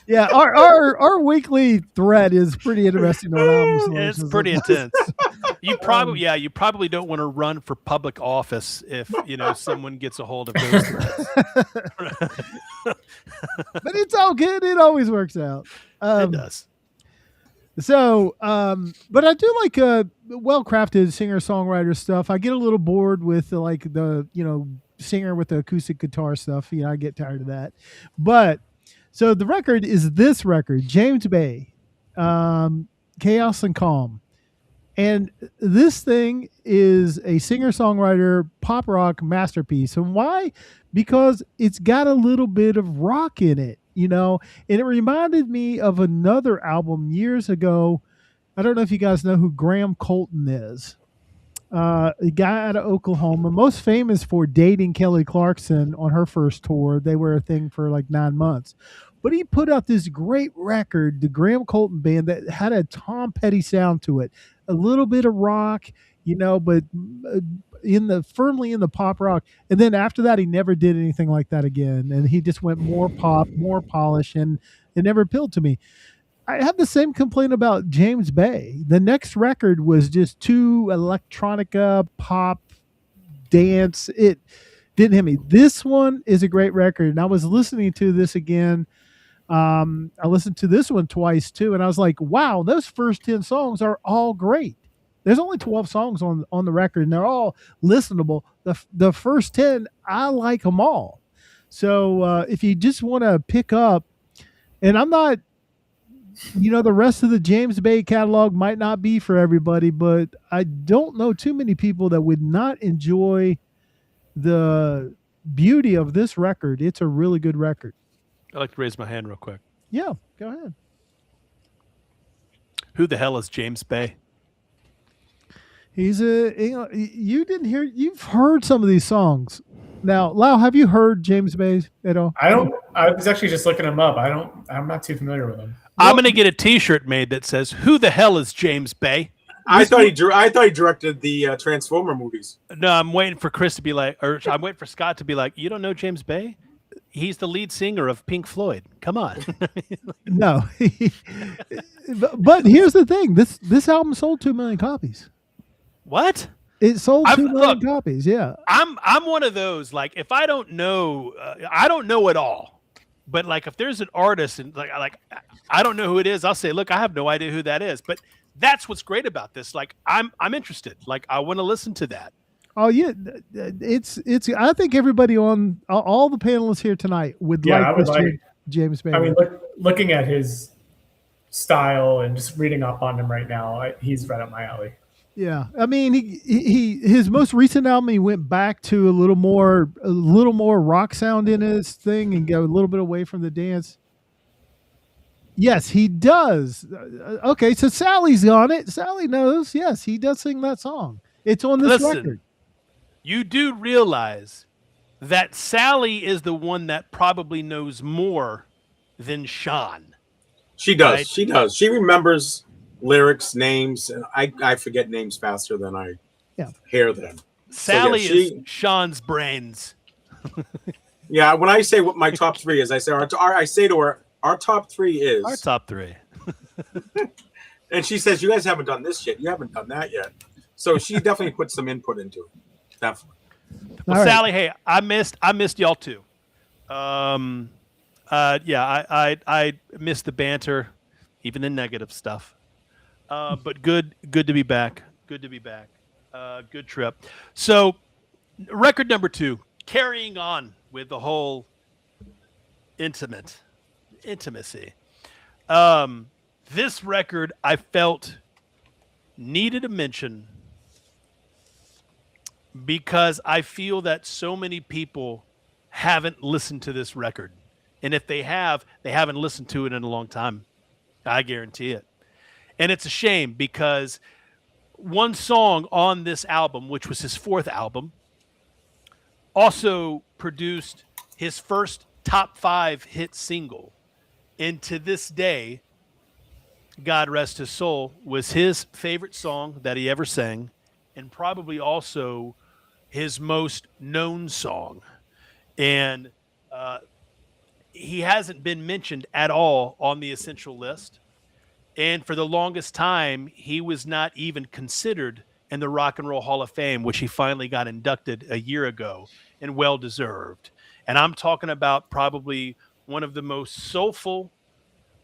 Yeah, our weekly thread is pretty interesting on albums. It's pretty intense. You probably don't want to run for public office if someone gets a hold of those threads. But it's all good. It always works out. It does. So, but I do like well-crafted singer-songwriter stuff. I get a little bored with the singer with the acoustic guitar stuff. I get tired of that. But so the record is this record, James Bay, Chaos and Calm. And this thing is a singer-songwriter pop rock masterpiece. And why? Because it's got a little bit of rock in it. And it reminded me of another album years ago. I don't know if you guys know who Graham Colton is. A guy out of Oklahoma, most famous for dating Kelly Clarkson on her first tour. They were a thing for like 9 months. But he put out this great record, the Graham Colton Band, that had a Tom Petty sound to it. A little bit of rock, but firmly in the pop rock. And then after that, he never did anything like that again. And he just went more pop, more polish, and it never appealed to me. I have the same complaint about James Bay. The next record was just too electronica, pop, dance. It didn't hit me. This one is a great record. And I was listening to this again. I listened to this one twice too. And I was like, wow, those first 10 songs are all great. There's only 12 songs on the record, and they're all listenable. The first 10, I like them all. So if you just want to pick up, and I'm not, the rest of the James Bay catalog might not be for everybody, but I don't know too many people that would not enjoy the beauty of this record. It's a really good record. I'd like to raise my hand real quick. Yeah, go ahead. Who the hell is James Bay? He's you've heard some of these songs. Now, Lyle, have you heard James Bay at all? I was actually just looking him up. I'm not too familiar with him. I'm going to get a t-shirt made that says, who the hell is James Bay? I thought he directed the Transformer movies. No, I'm waiting for Chris to be like, or I'm waiting for Scott to be like, you don't know James Bay? He's the lead singer of Pink Floyd. Come on. No. But here's the thing. This album sold 2 million copies. What? It sold 2 million copies. Yeah. I'm one of those, like, if I don't know, I don't know it all. But like, if there's an artist and like I don't know who it is, I'll say, look, I have no idea who that is. But that's what's great about this. Like, I'm interested. Like, I want to listen to that. Oh yeah, it's. I think everybody on all the panelists here tonight would like James Bay. I mean, looking at his style and just reading up on him right now, he's right up my alley. Yeah, I mean, his most recent album, he went back to a little more rock sound in his thing and go a little bit away from the dance. Yes, he does. Okay, so Sally's on it. Sally knows. Yes, he does sing that song. It's on this record. You do realize that Sally is the one that probably knows more than Sean. She does. Right? She does. She remembers lyrics, names. And I forget names faster than I hear them. Sally is Sean's brains. Yeah, when I say what my top three is, I say I say to her, our top three is our top three. And she says, you guys haven't done this yet. You haven't done that yet. So she definitely put some input into it. Definitely. Well, Sally, hey, I missed y'all too. I missed the banter, even the negative stuff. But good to be back. Good to be back. Good trip. So, record number 2, carrying on with the whole intimacy. This record I felt needed a mention because I feel that so many people haven't listened to this record. And if they have, they haven't listened to it in a long time. I guarantee it. And it's a shame because one song on this album, which was his 4th album, also produced his first top 5 hit single. And to this day, God rest his soul, was his favorite song that he ever sang, and probably also his most known song. And he hasn't been mentioned at all on the Essential list. And for the longest time, he was not even considered in the Rock and Roll Hall of Fame, which he finally got inducted a year ago, and well-deserved. And I'm talking about probably one of the most soulful,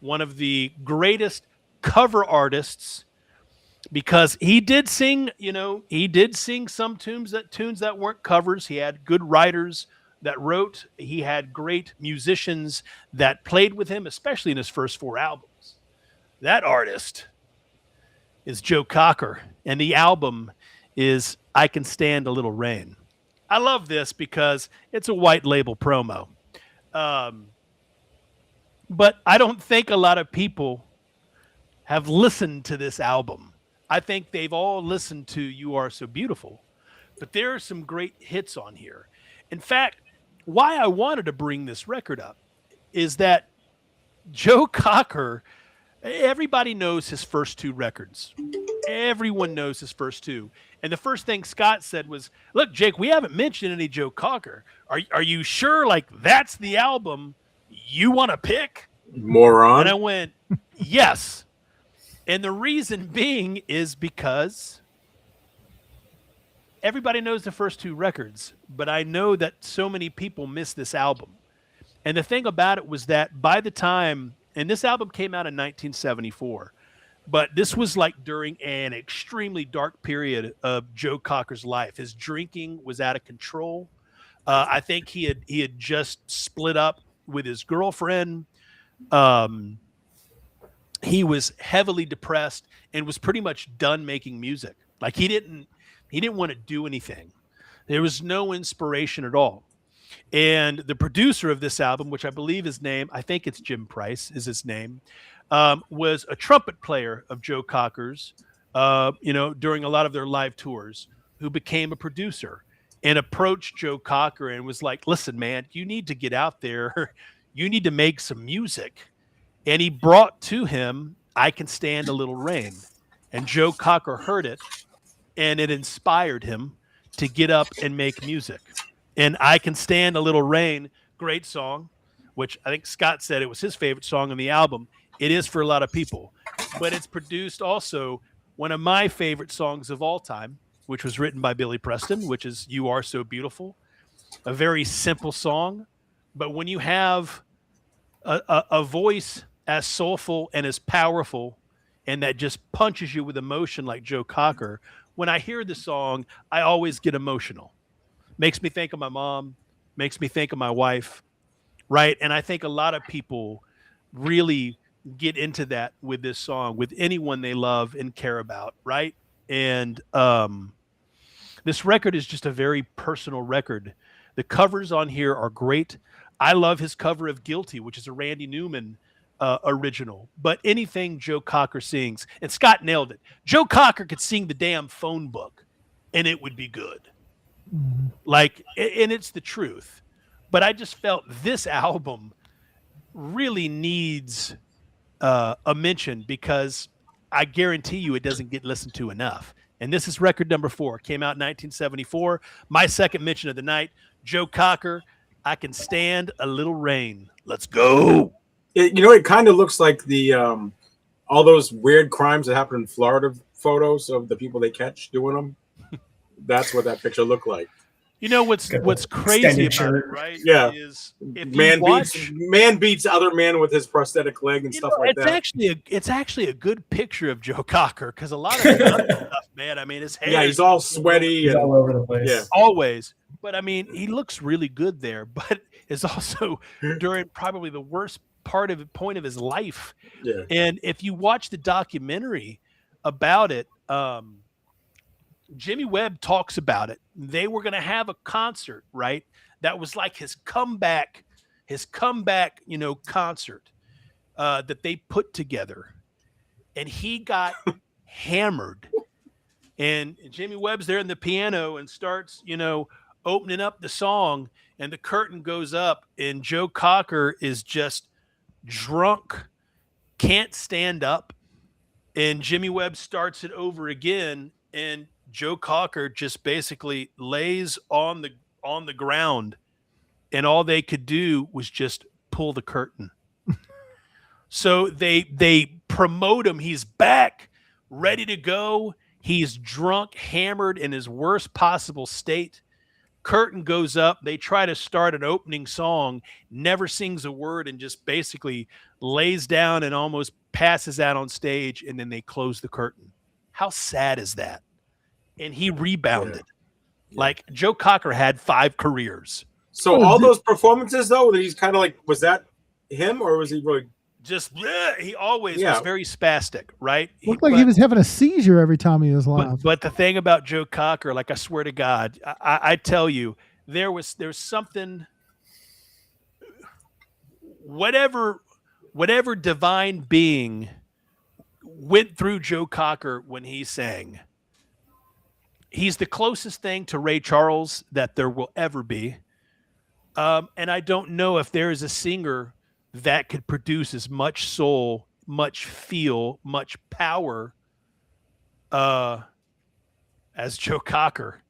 one of the greatest cover artists, because he did sing some tunes that weren't covers. He had good writers that wrote. He had great musicians that played with him, especially in his first 4 albums. That artist is Joe Cocker, and the album is I Can Stand a Little Rain. I love this because it's a white label promo. But I don't think a lot of people have listened to this album. I think they've all listened to You Are So Beautiful. But there are some great hits on here. In fact, why I wanted to bring this record up is that Joe Cocker, everybody knows his first 2 records. Everyone knows his first 2. And the first thing Scott said was, look, Jake, we haven't mentioned any Joe Cocker. Are you sure, like, that's the album you want to pick? Moron. And I went, yes. And the reason being is because everybody knows the first 2 records, but I know that so many people miss this album. And the thing about it was that by the time, and this album came out in 1974, but this was like during an extremely dark period of Joe Cocker's life. His drinking was out of control. I think he had just split up with his girlfriend. He was heavily depressed and was pretty much done making music. Like he didn't want to do anything. There was no inspiration at all. And the producer of this album, which I believe his name, I think it's Jim Price is his name, was a trumpet player of Joe Cocker's, during a lot of their live tours, who became a producer and approached Joe Cocker and was like, listen, man, you need to get out there. You need to make some music. And he brought to him, I Can Stand a Little Rain. And Joe Cocker heard it, and it inspired him to get up and make music. And I Can Stand a Little Rain, great song, which I think Scott said it was his favorite song on the album. It is for a lot of people. But it's produced also one of my favorite songs of all time, which was written by Billy Preston, which is You Are So Beautiful. A very simple song. But when you have a voice as soulful and as powerful and that just punches you with emotion like Joe Cocker, when I hear the song, I always get emotional. Makes me think of my mom, makes me think of my wife, right? And I think a lot of people really get into that with this song, with anyone they love and care about, right? And this record is just a very personal record. The covers on here are great. I love his cover of Guilty, which is a Randy Newman original. But anything Joe Cocker sings, and Scott nailed it. Joe Cocker could sing the damn phone book, and it would be good. Mm-hmm. Like, and it's the truth. But I just felt this album really needs a mention because I guarantee you it doesn't get listened to enough. And this is record number 4. Came out in 1974. My second mention of the night, Joe Cocker, I Can Stand a Little Rain. Let's go. It kind of looks like the all those weird crimes that happen in Florida photos of the people they catch doing them. That's what that picture looked like. You know what's crazy about it, right? Yeah. Is if you watch, man beats other man with his prosthetic leg and stuff like that. It's actually a good picture of Joe Cocker because a lot of stuff, man. I mean, his hair. Yeah, he's all sweaty. He's all over the place. Yeah. Always. But I mean, he looks really good there. But it's also during probably the worst point of his life. Yeah. And if you watch the documentary about it, Jimmy Webb talks about it. They were going to have a concert, right? That was like his comeback, concert that they put together. And he got hammered. And Jimmy Webb's there in the piano and starts, opening up the song, and the curtain goes up, and Joe Cocker is just drunk, can't stand up. And Jimmy Webb starts it over again, and Joe Cocker just basically lays on the ground, and all they could do was just pull the curtain. So they promote him. He's back, ready to go. He's drunk, hammered, in his worst possible state. Curtain goes up. They try to start an opening song, never sings a word, and just basically lays down and almost passes out on stage, and then they close the curtain. How sad is that? And he rebounded. Yeah. Like, Joe Cocker had 5 careers. So all those performances, though, that he's kind of like, was that him, or was he really just? He always was very spastic, right? Looked like he was having a seizure every time he was live. But the thing about Joe Cocker, like, I swear to God, I tell you, there's something. Whatever divine being went through Joe Cocker when he sang. He's the closest thing to Ray Charles that there will ever be. And I don't know if there is a singer that could produce as much soul, much feel, much power as Joe Cocker.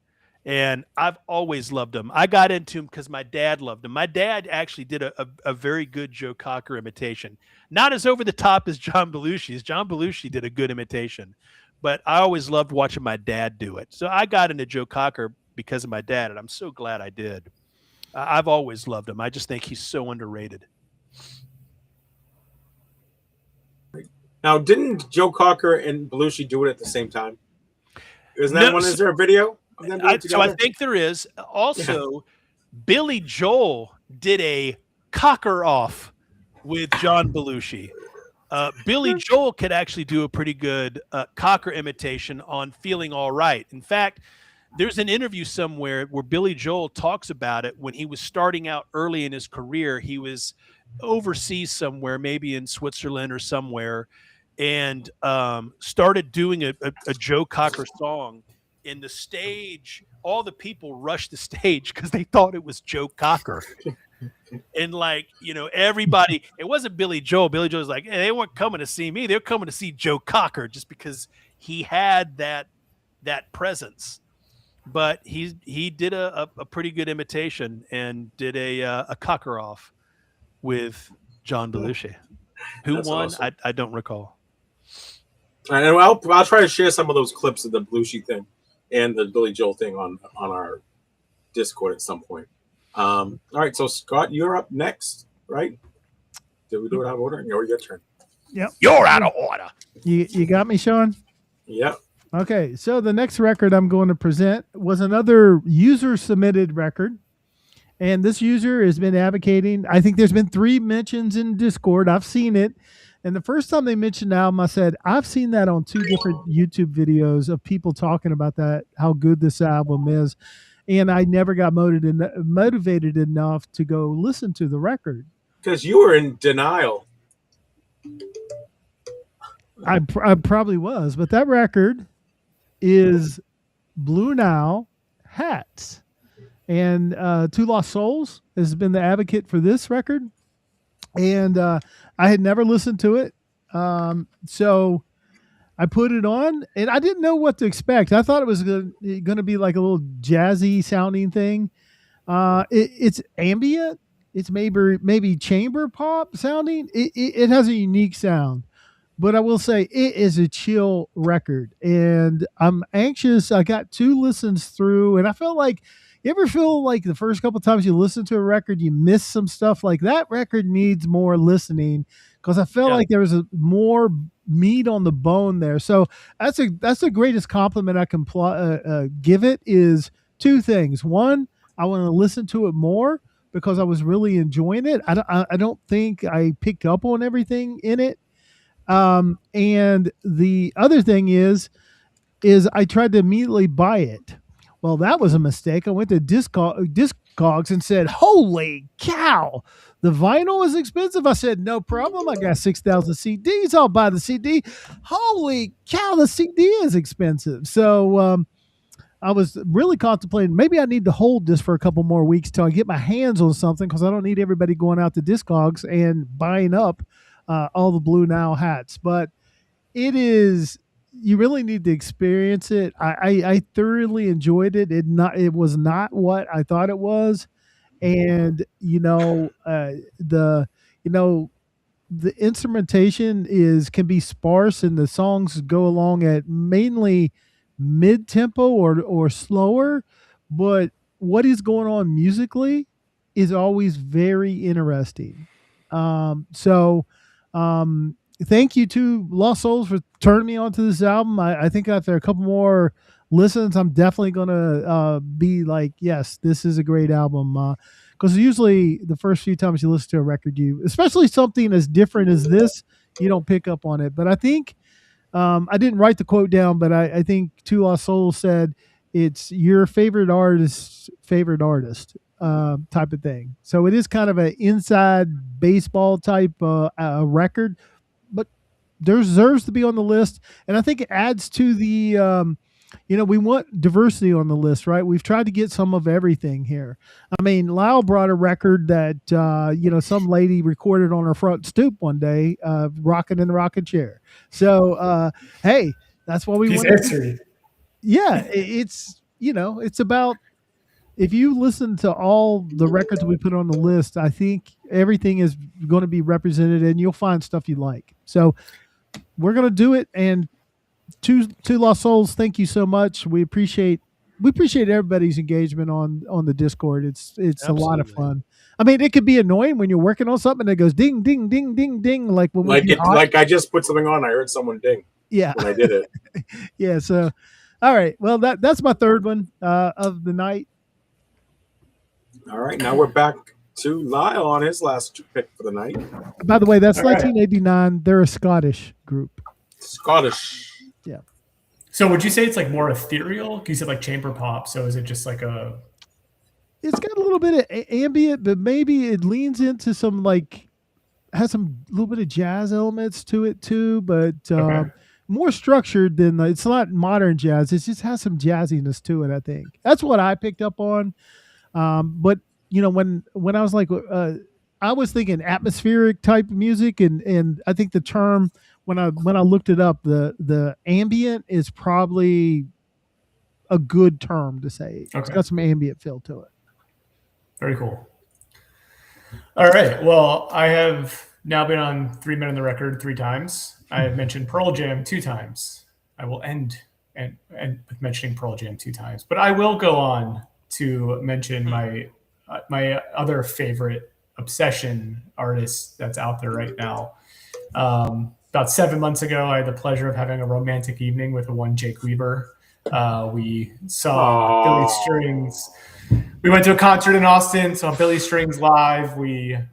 And I've always loved him. I got into him because my dad loved him. My dad actually did a very good Joe Cocker imitation. Not as over the top as John Belushi's. John Belushi did a good imitation. But I always loved watching my dad do it. So I got into Joe Cocker because of my dad, and I'm so glad I did. I've always loved him. I just think he's so underrated. Now, didn't Joe Cocker and Belushi do it at the same time? Isn't that one? Is there a video of them doing it together? So I think there is. Also, Billy Joel did a Cocker off with John Belushi. Billy Joel could actually do a pretty good Cocker imitation on Feeling All Right. In fact, there's an interview somewhere where Billy Joel talks about it when he was starting out early in his career. He was overseas somewhere, maybe in Switzerland or somewhere, and started doing a Joe Cocker song. In the stage, all the people rushed the stage because they thought it was Joe Cocker. And everybody, it wasn't Billy Joel. Billy Joel was like, hey, they weren't coming to see me. They're coming to see Joe Cocker just because he had that presence. But he did a pretty good imitation and did a Cocker off with John Belushi. Who That's won? awesome. I don't recall. And I'll try to share some of those clips of the Belushi thing and the Billy Joel thing on our Discord at some point. All right, so Scott, you're up next, right? Did we do it out of order? Or your turn? Yep. You're out of order. You got me, Sean? Yep. Okay, so the next record I'm going to present was another user-submitted record. And this user has been advocating. I think there's been 3 mentions in Discord. I've seen it. And the first time they mentioned the album, I said, I've seen that on 2 different YouTube videos of people talking about that, how good this album is. And I never got motivated enough to go listen to the record. Because you were in denial. I probably was. But that record is Blue Nile, Hats. And Two Lost Souls has been the advocate for this record. And I had never listened to it. So I put it on, and I didn't know what to expect. I thought it was going to be like a little jazzy sounding thing. It's ambient. It's maybe chamber pop sounding. It has a unique sound, but I will say it is a chill record, and I'm anxious. I got 2 listens through, and I felt like, you ever feel like the first couple times you listen to a record, you miss some stuff? Like that record needs more listening, because I felt like there was more meat on the bone there. So that's the greatest compliment I can give it, is 2 things. One, I want to listen to it more because I was really enjoying it. I don't think I picked up on everything in it. And the other thing is I tried to immediately buy it. Well, that was a mistake. I went to Discogs and said, "Holy cow, the vinyl is expensive." I said, "No problem. I got 6,000 CDs. I'll buy the CD." Holy cow, the CD is expensive. So I was really contemplating, maybe I need to hold this for a couple more weeks till I get my hands on something, because I don't need everybody going out to Discogs and buying up all the Blue Nile hats. But it is, you really need to experience it. I thoroughly enjoyed it. It was not what I thought it was. And the instrumentation can be sparse, and the songs go along at mainly mid tempo or slower, but what is going on musically is always very interesting. Thank you to Lost Souls for turning me onto this album. I think after a couple more listens, I'm definitely going to be like, yes, this is a great album. Because usually the first few times you listen to a record, especially something as different as this, you don't pick up on it. But I think, I didn't write the quote down, but I think Two Lost Souls said it's your favorite artist's favorite artist type of thing. So it is kind of an inside baseball type record, but deserves to be on the list. And I think it adds to the, we want diversity on the list, right? We've tried to get some of everything here. I mean, Lyle brought a record that, some lady recorded on her front stoop one day, rocking in the rocking chair. So, hey, that's what we want. Yeah, it's about, if you listen to all the records we put on the list, I think everything is going to be represented, and you'll find stuff you like. So we're going to do it. And Two Lost Souls, thank you so much. We appreciate everybody's engagement on the Discord. It's Absolutely. A lot of fun. I mean, it could be annoying when you're working on something that goes ding, ding, ding, ding, ding, like when like I just put something on. I heard someone ding. Yeah, when I did it. Yeah. So, all right. Well, that's my third one of the night. All right. Now we're back to Lyle on his last pick for the night. By the way, that's 1989. They're a Scottish group. Scottish. Yeah. So would you say it's like more ethereal? You said like chamber pop. So is it just like a? It's got a little bit of ambient, but maybe it leans into some has some little bit of jazz elements to it too, but more structured than it's not modern jazz. It just has some jazziness to it. I think that's what I picked up on. But when I was I was thinking atmospheric type music, and I think the term when I looked it up, the ambient is probably a good term to say. Okay. It's got some ambient feel to it. Very cool. All right. Well, I have now been on 3 Men on the Record 3 times. I have mentioned Pearl Jam 2 times. I will end with mentioning Pearl Jam 2 times, but I will go on to mention my other favorite obsession artist that's out there right now. About 7 months ago, I had the pleasure of having a romantic evening with one Jake Weaver. We saw Billy Strings. We went to a concert in Austin, saw Billy Strings live. When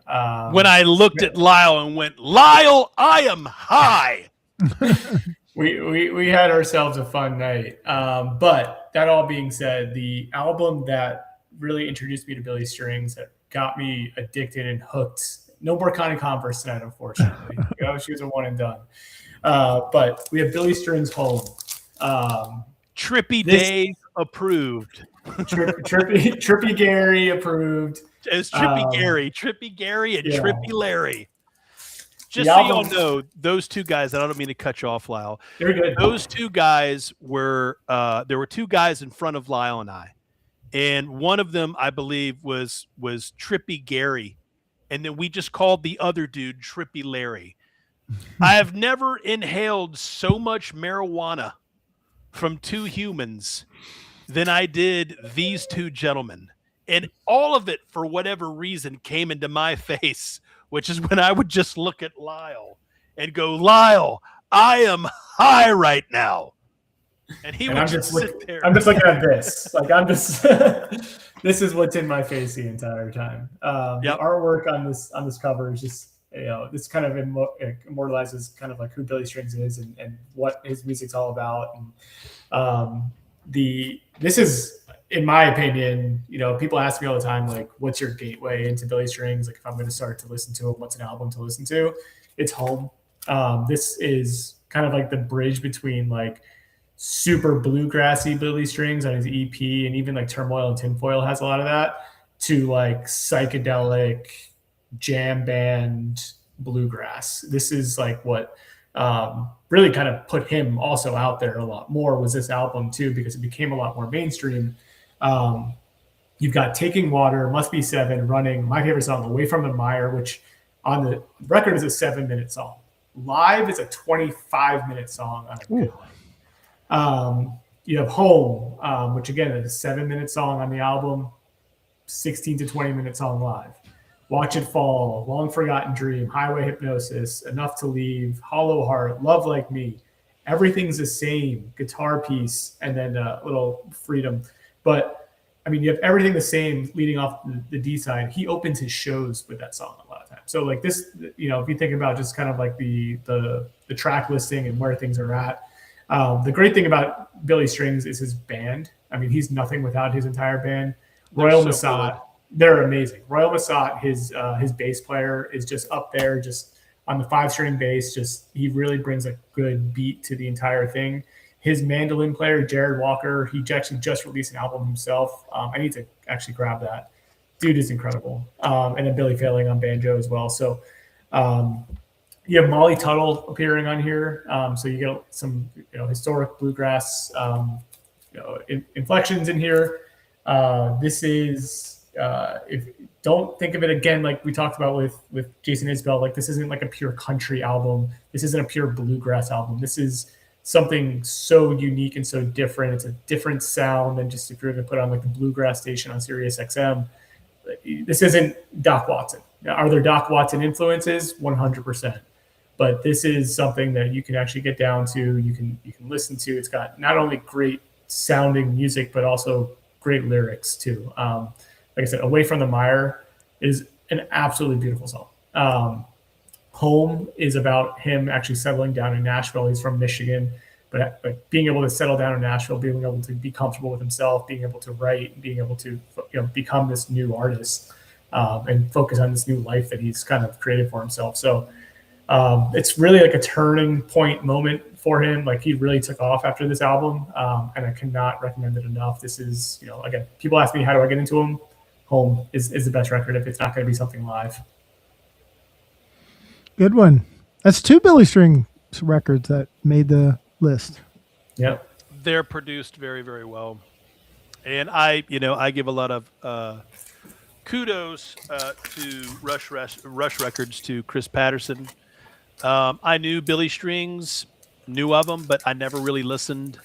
I looked at Lyle and went, "Lyle, I am high." we had ourselves a fun night. But that all being said, the album that really introduced me to Billy Strings, that got me addicted and hooked. No more Connie Converse tonight, unfortunately. She was a one and done. But we have Billy Strings Home. Trippy Dave approved. Trippy Gary approved. It's Trippy Gary, and Trippy Larry. Just so y'all know, those two guys, and I don't mean to cut you off, Lyle. You're good. Those two guys were there were two guys in front of Lyle and I. And one of them, I believe, was Trippy Gary. And then we just called the other dude Trippy Larry. I have never inhaled so much marijuana from two humans than I did these two gentlemen. And all of it, for whatever reason, came into my face, which is when I would just look at Lyle and go, Lyle, I am high right now. And he would just sit there. I'm just looking at this. Like, I'm just this is what's in my face the entire time. The artwork on this cover is just, this kind of immortalizes kind of like who Billy Strings is and what his music's all about. And this is, in my opinion, people ask me all the time, like, what's your gateway into Billy Strings? Like, if I'm going to start to listen to him, what's an album to listen to? It's Home. This is kind of like the bridge between like super bluegrassy Billy Strings on his EP, and even like Turmoil and Tinfoil has a lot of that, to like psychedelic jam band bluegrass. This is like what really kind of put him also out there a lot more, was this album too, because it became a lot more mainstream. You've got Taking Water, Must Be 7, Running, my favorite song, Away from the Mire, which on the record is a 7-minute song. Live is a 25-minute song on a good one. You have Home, which again is a 7-minute song on the album, 16 to 20-minute song live. Watch It Fall, Long Forgotten Dream, Highway Hypnosis, Enough to Leave, Hollow Heart, Love Like Me. Everything's the same, guitar piece, and then a little Freedom. But I mean, you have everything the same leading off the D side. He opens his shows with that song a lot of times. So like this, if you think about just kind of like the track listing and where things are at, the great thing about Billy Strings is his band. I mean, he's nothing without his entire band. Royal Massat, they're amazing. Royal Massat, his bass player is just up there, just on the 5-string bass. Just he really brings a good beat to the entire thing. His mandolin player, Jared Walker, he actually just released an album himself. I need to actually grab that. Dude is incredible. And then Billy Failing on banjo as well. So you have Molly Tuttle appearing on here. So you get some historic bluegrass inflections in here. This is don't think of it again like we talked about with Jason Isbell. Like, this isn't like a pure country album. This isn't a pure bluegrass album. This is something so unique and so different. It's a different sound than just if you're going to put on like the bluegrass station on Sirius XM. This isn't Doc Watson. Now, are there Doc Watson influences? 100%. But this is something that you can actually get down to. You can listen to. It's got not only great sounding music, but also great lyrics too. Like I said, Away from the Mire is an absolutely beautiful song. Home is about him actually settling down in Nashville. He's from Michigan, but being able to settle down in Nashville, being able to be comfortable with himself, being able to write, being able to become this new artist and focus on this new life that he's kind of created for himself. So it's really like a turning point moment for him. Like, he really took off after this album, and I cannot recommend it enough. This is, again, people ask me, how do I get into him? Home is the best record if it's not going to be something live. Good one. That's 2 Billy Strings records that made the list. Yep. They're produced very, very well. And I give a lot of kudos to Rush Records, to Chris Patterson. I knew Billy Strings, knew of him, but I never really listened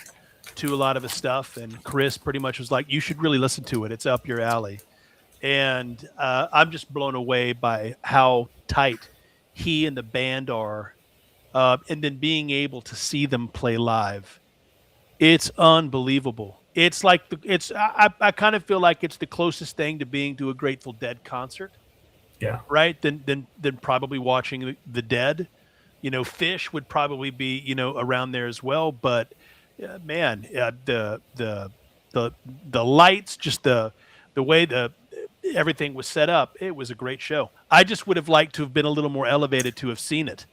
to a lot of his stuff. And Chris pretty much was like, you should really listen to it. It's up your alley. And I'm just blown away by how tight he and the band are, and then being able to see them play live. It's unbelievable. It's like I kind of feel like it's the closest thing to being to a Grateful Dead concert. Yeah. Right. Than probably watching the Dead. Fish would probably be around there as well. But man, the lights, just the way everything was set up, it was a great show. I just would have liked to have been a little more elevated to have seen it.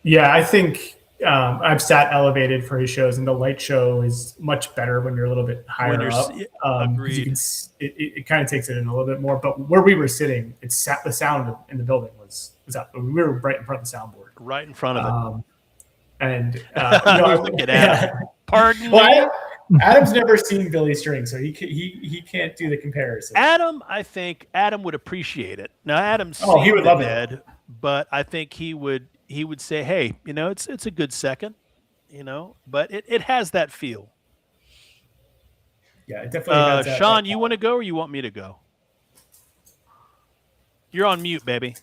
Yeah, I think I've sat elevated for his shows, and the light show is much better when you're a little bit higher up. Agreed. It kind of takes it in a little bit more. But where we were sitting, the sound in the building was up. We were right in front of the soundboard. right in front of it. And Look at Adam. Pardon well, me. Adam's never seen Billy String, so he can't do the comparison. I think Adam would appreciate it. Now, Adam's he would seen love the it. Ned, but I think he would say, hey, it's a good second, but it has that feel. Yeah, it definitely has that. Sean, you want to go or you want me to go? You're on mute, baby.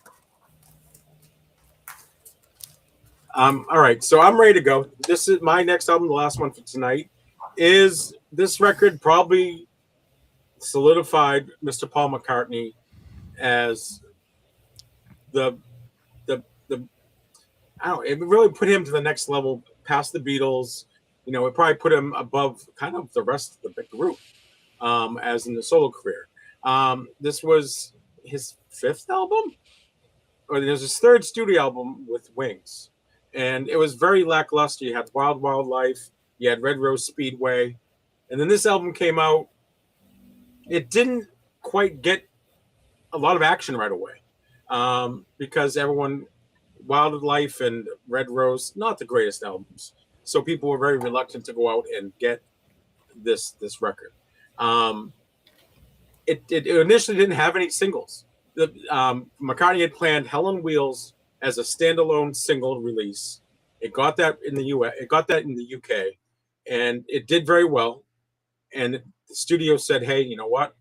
All right, so I'm ready to go. This is my next album, the last one for tonight. Is this record probably solidified Mr. Paul McCartney as the I don't know, it really put him to the next level past the Beatles. It probably put him above kind of the rest of the big group as in the solo career. This was his 5th album, or there's his 3rd studio album with Wings. And it was very lackluster. You had Wild Wild Life, you had Red Rose Speedway, and then this album came out. It didn't quite get a lot of action right away because Wild Life and Red Rose, not the greatest albums. So people were very reluctant to go out and get this record. It initially didn't have any singles. McCartney had planned Hell on Wheels as a standalone single release. It got that in the US. It got that in the UK, and it did very well. And the studio said, "Hey, you know what?"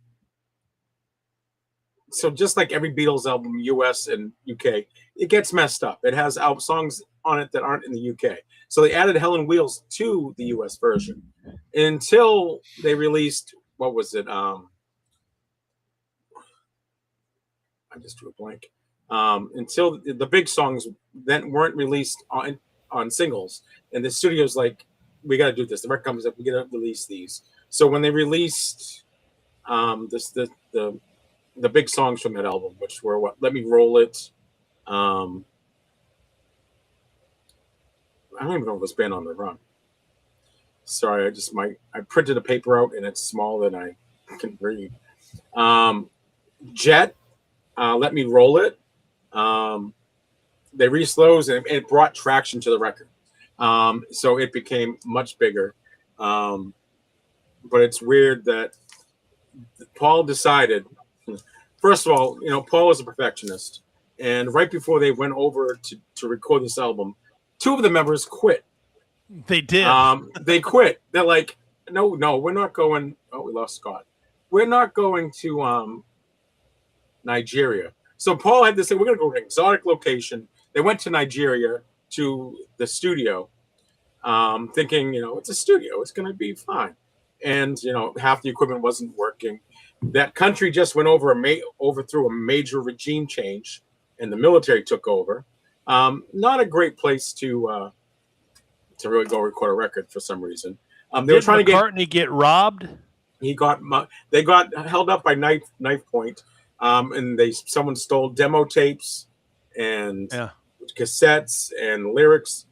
So just like every Beatles album, US and UK, it gets messed up. It has songs on it that aren't in the UK. So they added Hell on Wheels to the US version until they released, what was it? I just drew a blank. Until the big songs then weren't released on singles, and the studio's like, we got to do this. The record company's like, we got to release these. So when they released the big songs from that album, which were what? Let Me Roll It. I don't even know if it was Band on the Run. Sorry, I printed a paper out and it's smaller than I can read. Jet, Let Me Roll It. They released those and it brought traction to the record. So it became much bigger. But it's weird that Paul decided, first of all, Paul is a perfectionist. And right before they went over to record this album, 2 of the members quit. They did. They quit. They're like, no, we're not going. Oh, we lost Scott. We're not going to Nigeria. So Paul had to say, we're going to go to an exotic location. They went to Nigeria to the studio, thinking, it's a studio. It's going to be fine. And, half the equipment wasn't working. That country just went overthrew a major regime change, and the military took over. Not a great place to really go record a record for some reason. They were trying to get robbed. They got held up by knife point, and someone stole demo tapes and cassettes and lyrics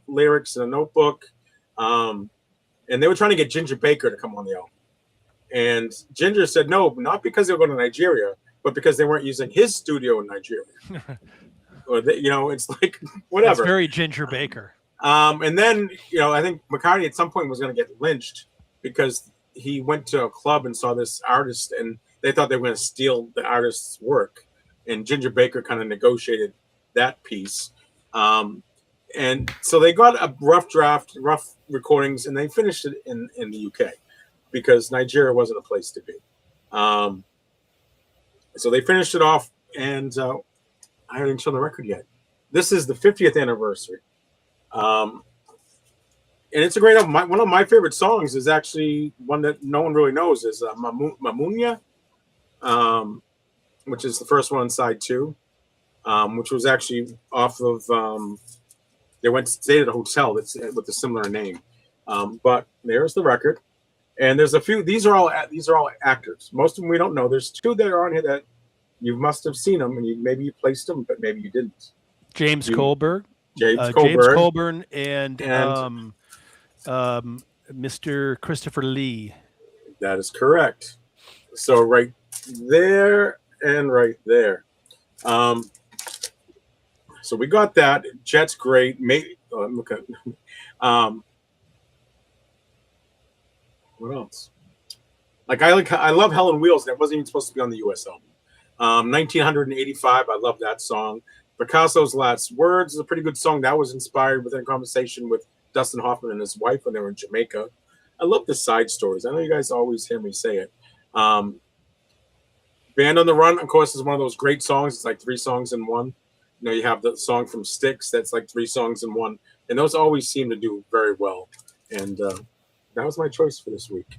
in a notebook, and they were trying to get Ginger Baker to come on the album. And Ginger said no, not because they were going to Nigeria, but because they weren't using his studio in Nigeria. Or it's like whatever. That's very Ginger Baker. And then I think McCartney at some point was going to get lynched because he went to a club and saw this artist, and they thought they were going to steal the artist's work. And Ginger Baker kind of negotiated that piece. And so they got a rough recordings, and they finished it in the UK because Nigeria wasn't a place to be. So they finished it off, and I haven't shown the record yet. This is the 50th anniversary. And it's a great album. One of my favorite songs is actually one that no one really knows is Mamunya, which is the first one on side 2, which was actually off of they stayed at a hotel that's with a similar name. But there's the record. And there's a few, these are all actors. Most of them we don't know. There's 2 that are on here that you must have seen them, and maybe you placed them, but maybe you didn't. James Colburn and Mr. Christopher Lee. That is correct. So right there and right there. So we got that. Jet's great. Maybe look at what else? I love Helen Wheels, and it wasn't even supposed to be on the US album. 1985, I love that song. Picasso's Last Words is a pretty good song. That was inspired within a conversation with Dustin Hoffman and his wife when they were in Jamaica. I love the side stories. I know you guys always hear me say it. Band on the Run, of course, is one of those great songs. It's like 3 songs in one. You know, you have the song from Styx that's like 3 songs in one. And those always seem to do very well. And that was my choice for this week.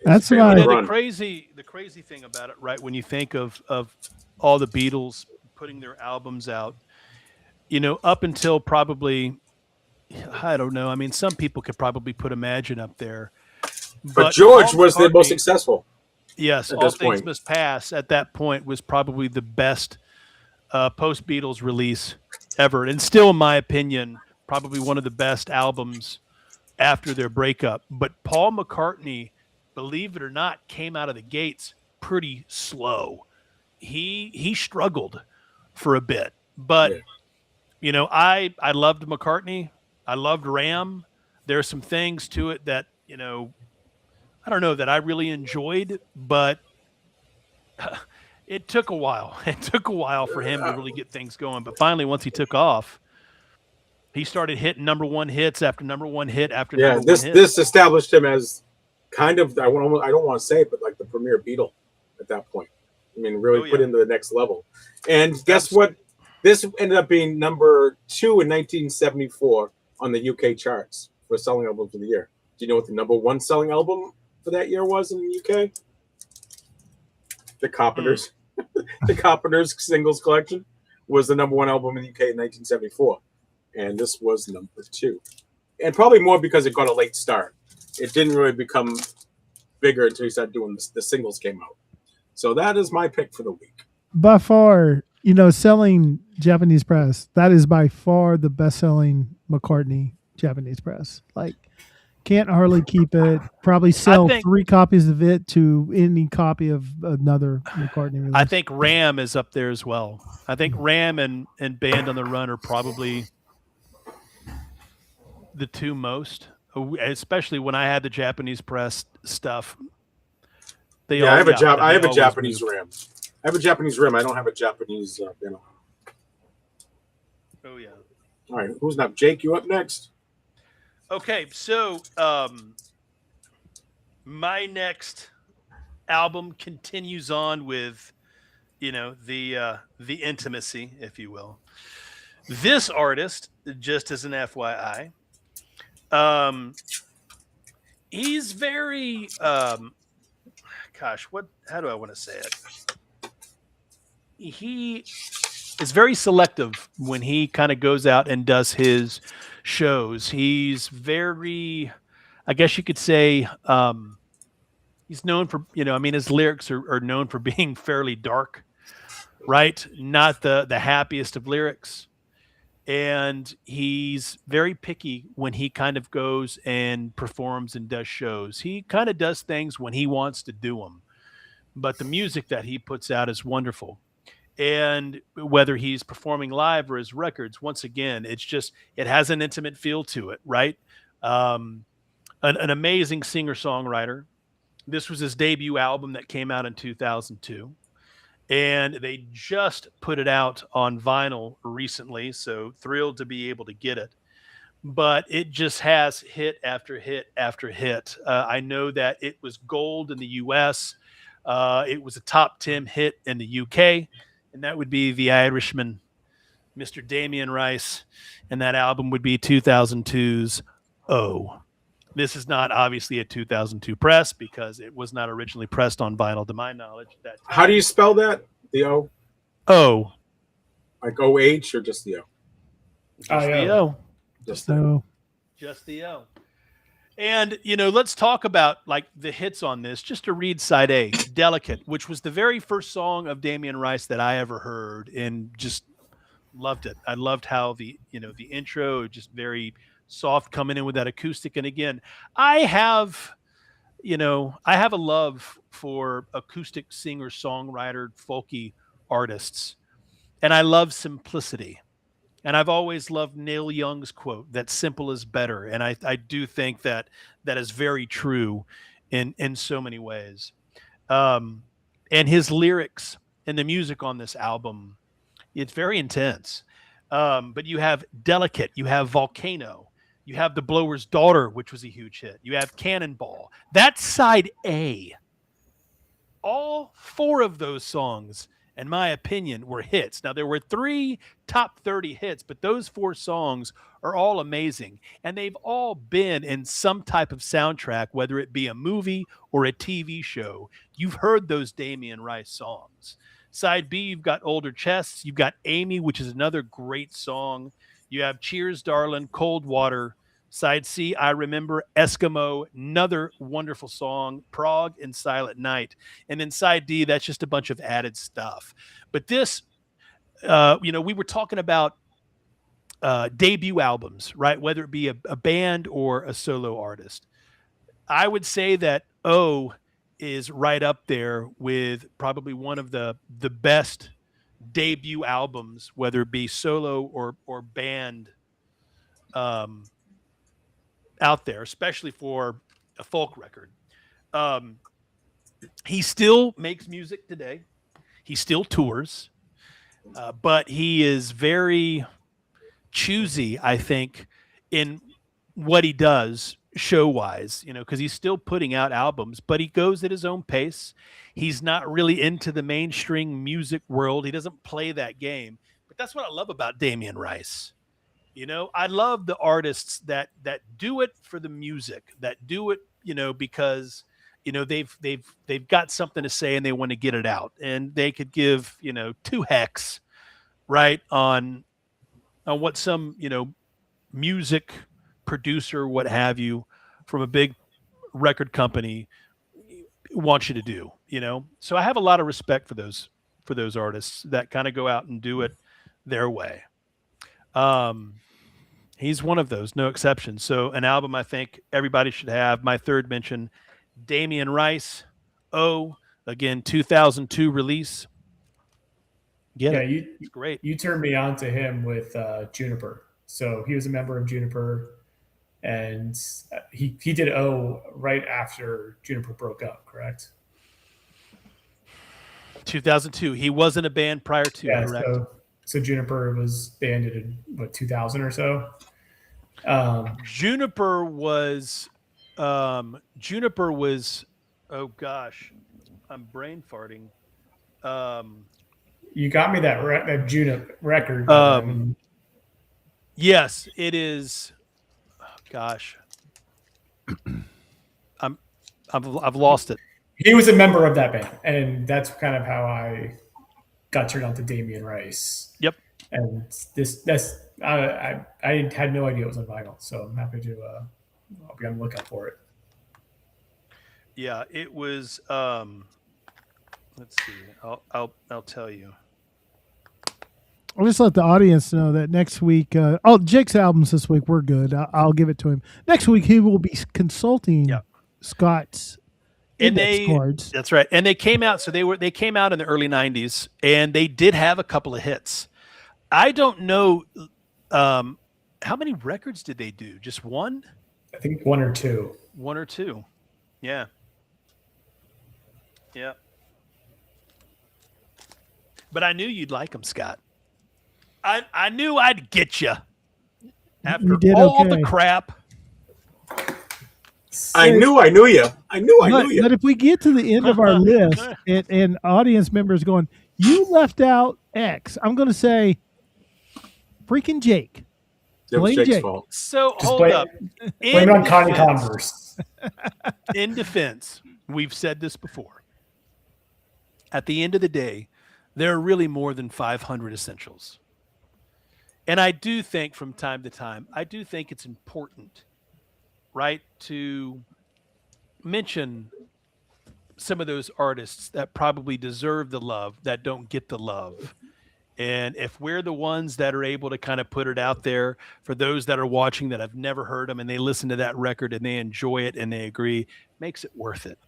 That's You why know, the crazy thing about it, right? When you think of all the Beatles putting their albums out, you know, up until probably, I don't know. I mean, some people could probably put Imagine up there, but George Paul was the most McCartney, successful. Yes, at All this Things point. Must Pass at that point was probably the best post Beatles release ever, and still, in my opinion, probably one of the best albums after their breakup. But Paul McCartney, believe it or not, came out of the gates pretty slow. He struggled for a bit, but Yeah. you know, I loved McCartney. I loved Ram. There are some things to it that, you know, I don't know, that I really enjoyed, but it took a while. It took a while for him to really get things going. But finally, once he took off, he started hitting number 1 hits after number 1 hit after Yeah, number 1 hit. this established him as kind of, I don't want to say it, but like the premier Beatle at that point. I mean, really put him to the next level. And guess what? This ended up being number 2 in 1974 on the UK charts for selling albums of the year. Do you know what the number 1 selling album for that year was in the UK? The Carpenters. The Carpenters singles collection was the number 1 album in the UK in 1974. And this was number 2. And probably more because it got a late start. It didn't really become bigger until he started doing the singles came out. So that is my pick for the week. by far, you know, selling Japanese press, that is by far the best-selling McCartney Japanese press. Like, can't hardly keep it. Probably sell 3 copies of it to any copy of another McCartney release. I think Ram is up there as well. I think Ram and Band on the Run are probably the 2 most, especially when I had the Japanese press stuff. I have a Japanese Ram. I have a Japanese Ram. I don't have a Japanese Band. Oh yeah. All right, who's up? Jake, you up next? Okay, so my next album continues on with, you know, the intimacy, if you will. This artist, just as an FYI, he's very how do I want to say it? He is very selective when he kind of goes out and does his shows. He's very, I guess you could say, he's known for, you know, I mean, his lyrics are known for being fairly dark, right? Not the happiest of lyrics. And he's very picky when he kind of goes and performs and does shows. He kind of does things when he wants to do them. But the music that he puts out is wonderful. And whether he's performing live or his records, once again, it's just, it has an intimate feel to it, right? An amazing singer-songwriter. This was his debut album that came out in 2002. And they just put it out on vinyl recently, so thrilled to be able to get it. But it just has hit after hit after hit. I know that it was gold in the U.S. It was a top 10 hit in the U.K., and that would be The Irishman, Mr. Damien Rice, and that album would be 2002's Oh. This is not obviously a 2002 press because it was not originally pressed on vinyl, to my knowledge. How do you spell that? The O? O. Like O-H or just the O? Just the O. Just the O. Just the O. And, you know, let's talk about, like, the hits on this. Just to read side A, Delicate, which was the very first song of Damien Rice that I ever heard and just loved it. I loved how the intro, just very soft coming in with that acoustic. And again, I have a love for acoustic singer, songwriter, folky artists. and I love simplicity. And I've always loved Neil Young's quote that simple is better. And I do think that that is very true in so many ways. And his lyrics and the music on this album, it's very intense. But you have Delicate, you have Volcano, you have The Blower's Daughter, which was a huge hit. You have Cannonball. That's side A. All 4 of those songs, in my opinion, were hits. Now, there were 3 top 30 hits, but those 4 songs are all amazing. And they've all been in some type of soundtrack, whether it be a movie or a TV show. You've heard those Damien Rice songs. Side B, you've got Older Chests. You've got Amy, which is another great song. You have Cheers, Darlin', Cold Water. Side C, I Remember, Eskimo, another wonderful song, Prague, and Silent Night. And then side D, that's just a bunch of added stuff. But this, we were talking about debut albums, right? Whether it be a band or a solo artist. I would say that O is right up there with probably one of the best debut albums, whether it be solo or band out there, especially for a folk record. He still makes music today. He still tours, but he is very choosy, I think, in what he does show-wise, because he's still putting out albums, but he goes at his own pace. He's not really into the mainstream music world. He doesn't play that game. But that's what I love about Damien Rice. I love the artists that do it for the music, that do it, because, they've got something to say and they want to get it out, and they could give, 2 hecks, right, on what some, music producer, what have you, from a big record company wants you to do, So I have a lot of respect for those artists that kind of go out and do it their way. He's one of those, no exception. So an album I think everybody should have. My third mention, Damien Rice, again, 2002 release. It's great. You turned me on to him with Juniper. So he was a member of Juniper, and he did O right after Juniper broke up, correct? 2002. He wasn't a band prior to, correct? So Juniper was banded in 2000 or so. Juniper was. Oh gosh, I'm brain farting. You got me that Juniper record. Yes, it is. Oh, gosh, I've lost it. He was a member of that band, and that's kind of how I got turned on to Damien Rice. Yep. And I had no idea it was on vinyl, so I'm happy to. I'll be on the lookout for it. Yeah, it was. Let's see. I'll tell you. I'll just let the audience know that next week. Jake's albums this week were good. I'll give it to him. Next week he will be consulting Scott's index cards. That's right. And they came out. So they came out in the early '90s, and they did have a couple of hits. I don't know how many records did they do. Just one? I think 1 or 2. 1 or 2. Yeah. Yeah. But I knew you'd like them, Scott. I knew I'd get you after all the crap. I knew you. But if we get to the end of our list and audience members going, you left out X, I'm going to say, freaking Jake. It was Jake's fault. So hold up. Blame it on Connie Converse. In defense, we've said this before. At the end of the day, there are really more than 500 essentials. And I do think from time to time, it's important, right, to mention some of those artists that probably deserve the love that don't get the love. And if we're the ones that are able to kind of put it out there for those that are watching that have never heard them and they listen to that record and they enjoy it and they agree, makes it worth it.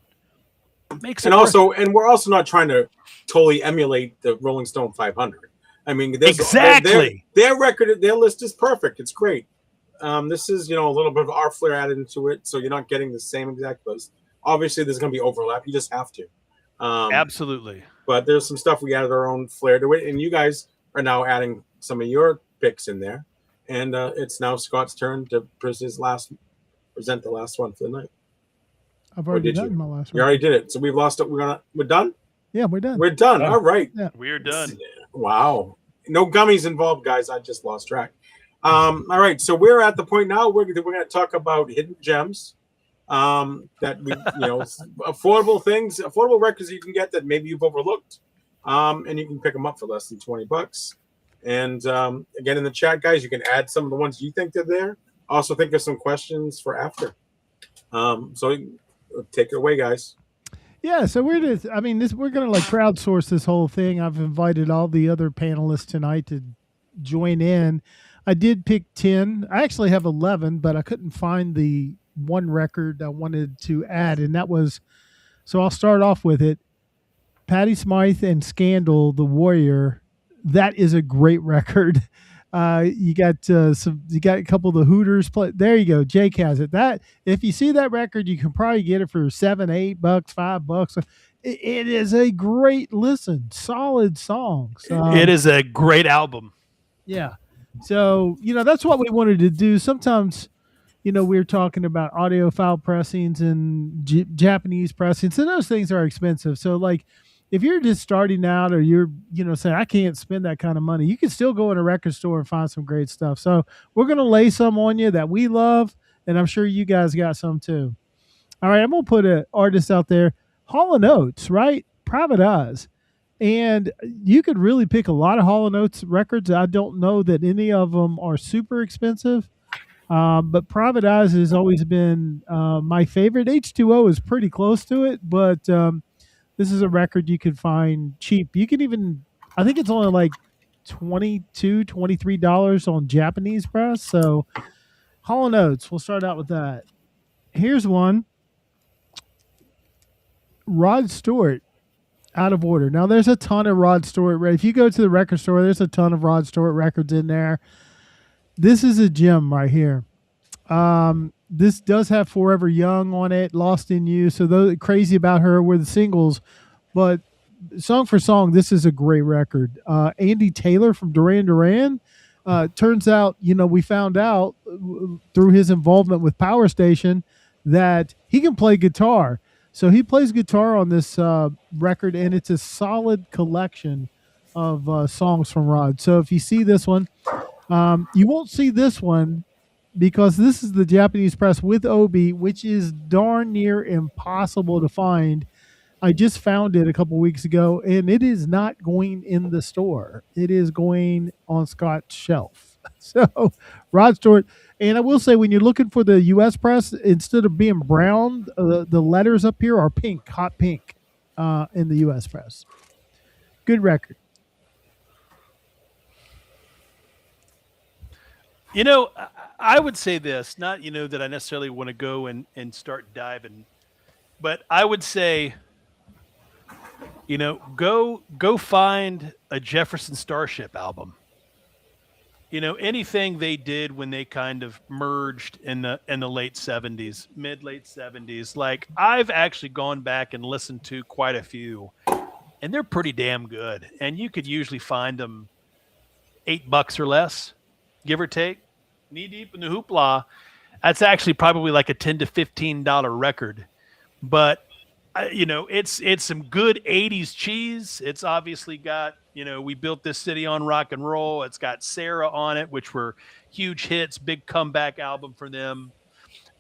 And we're also not trying to totally emulate the Rolling Stone 500. I mean, Exactly. Their record, their list is perfect. It's great. This is, a little bit of our flair added into it, so you're not getting the same exact list. Obviously, there's going to be overlap. You just have to. Absolutely. But there's some stuff we added our own flair to it, and you guys are now adding some of your picks in there. And it's now Scott's turn to present the last one for the night. I've already done my last one. You already did it. So we've lost it. We're done? Yeah, we're done. We're done. All right. Yeah. We're done. Wow. No gummies involved, guys. I just lost track. All right. So we're at the point now where we're going to talk about hidden gems. That we, affordable records you can get that maybe you've overlooked. And you can pick them up for less than $20. And again, in the chat, guys, you can add some of the ones you think are there. Also think of some questions for after. So take it away, guys. Yeah, so we're going to crowdsource this whole thing. I've invited all the other panelists tonight to join in. I did pick 10. I actually have 11, but I couldn't find the one record I wanted to add, and that was, so I'll start off with it. Patti Smythe and Scandal, The Warrior. That is a great record. You got a couple of the Hooters play. There you go. Jake has it. That if you see that record, you can probably get it for $7, $8, $5. It is a great listen. Solid songs. It is a great album. Yeah. So that's what we wanted to do. Sometimes we're talking about audiophile pressings and Japanese pressings, and those things are expensive. So like, if you're just starting out or you're, saying, I can't spend that kind of money, you can still go in a record store and find some great stuff. So we're going to lay some on you that we love, and I'm sure you guys got some too. All right, I'm going to put an artist out there, Hall & Oates, right? Private Eyes. And you could really pick a lot of Hall & Oates records. I don't know that any of them are super expensive, but Private Eyes has always been my favorite. H2O is pretty close to it, but this is a record you could find cheap. You can even, I think it's only like $22, $23 on Japanese press. So Hall & Oates, we'll start out with that. Here's one. Rod Stewart, Out of Order. Now there's a ton of Rod Stewart. If you go to the record store, there's a ton of Rod Stewart records in there. This is a gem right here. This does have Forever Young on it, Lost in You. So those Crazy About Her were the singles, but song for song, this is a great record. Andy Taylor from Duran Duran. Turns out, we found out through his involvement with Power Station that he can play guitar. So he plays guitar on this record, and it's a solid collection of songs from Rod. So if you see this one, you won't see this one because this is the Japanese press with Obi, which is darn near impossible to find. I just found it a couple weeks ago, and it is not going in the store. It is going on Scott's shelf. So Rod Stewart. And I will say, when you're looking for the U.S. press, instead of being brown, the letters up here are pink, hot pink in the U.S. press. Good record. I would say this, not, that I necessarily want to go and start diving, but I would say, go find a Jefferson Starship album. Anything they did when they kind of merged in the late 70s, mid-late 70s, like I've actually gone back and listened to quite a few, and they're pretty damn good. And you could usually find them $8 or less, give or take. Knee deep in the hoopla. That's actually probably like a $10 to $15 record, but it's some good 80s cheese. It's obviously got, We Built This City on Rock and Roll. It's got Sarah on it, which were huge hits, big comeback album for them.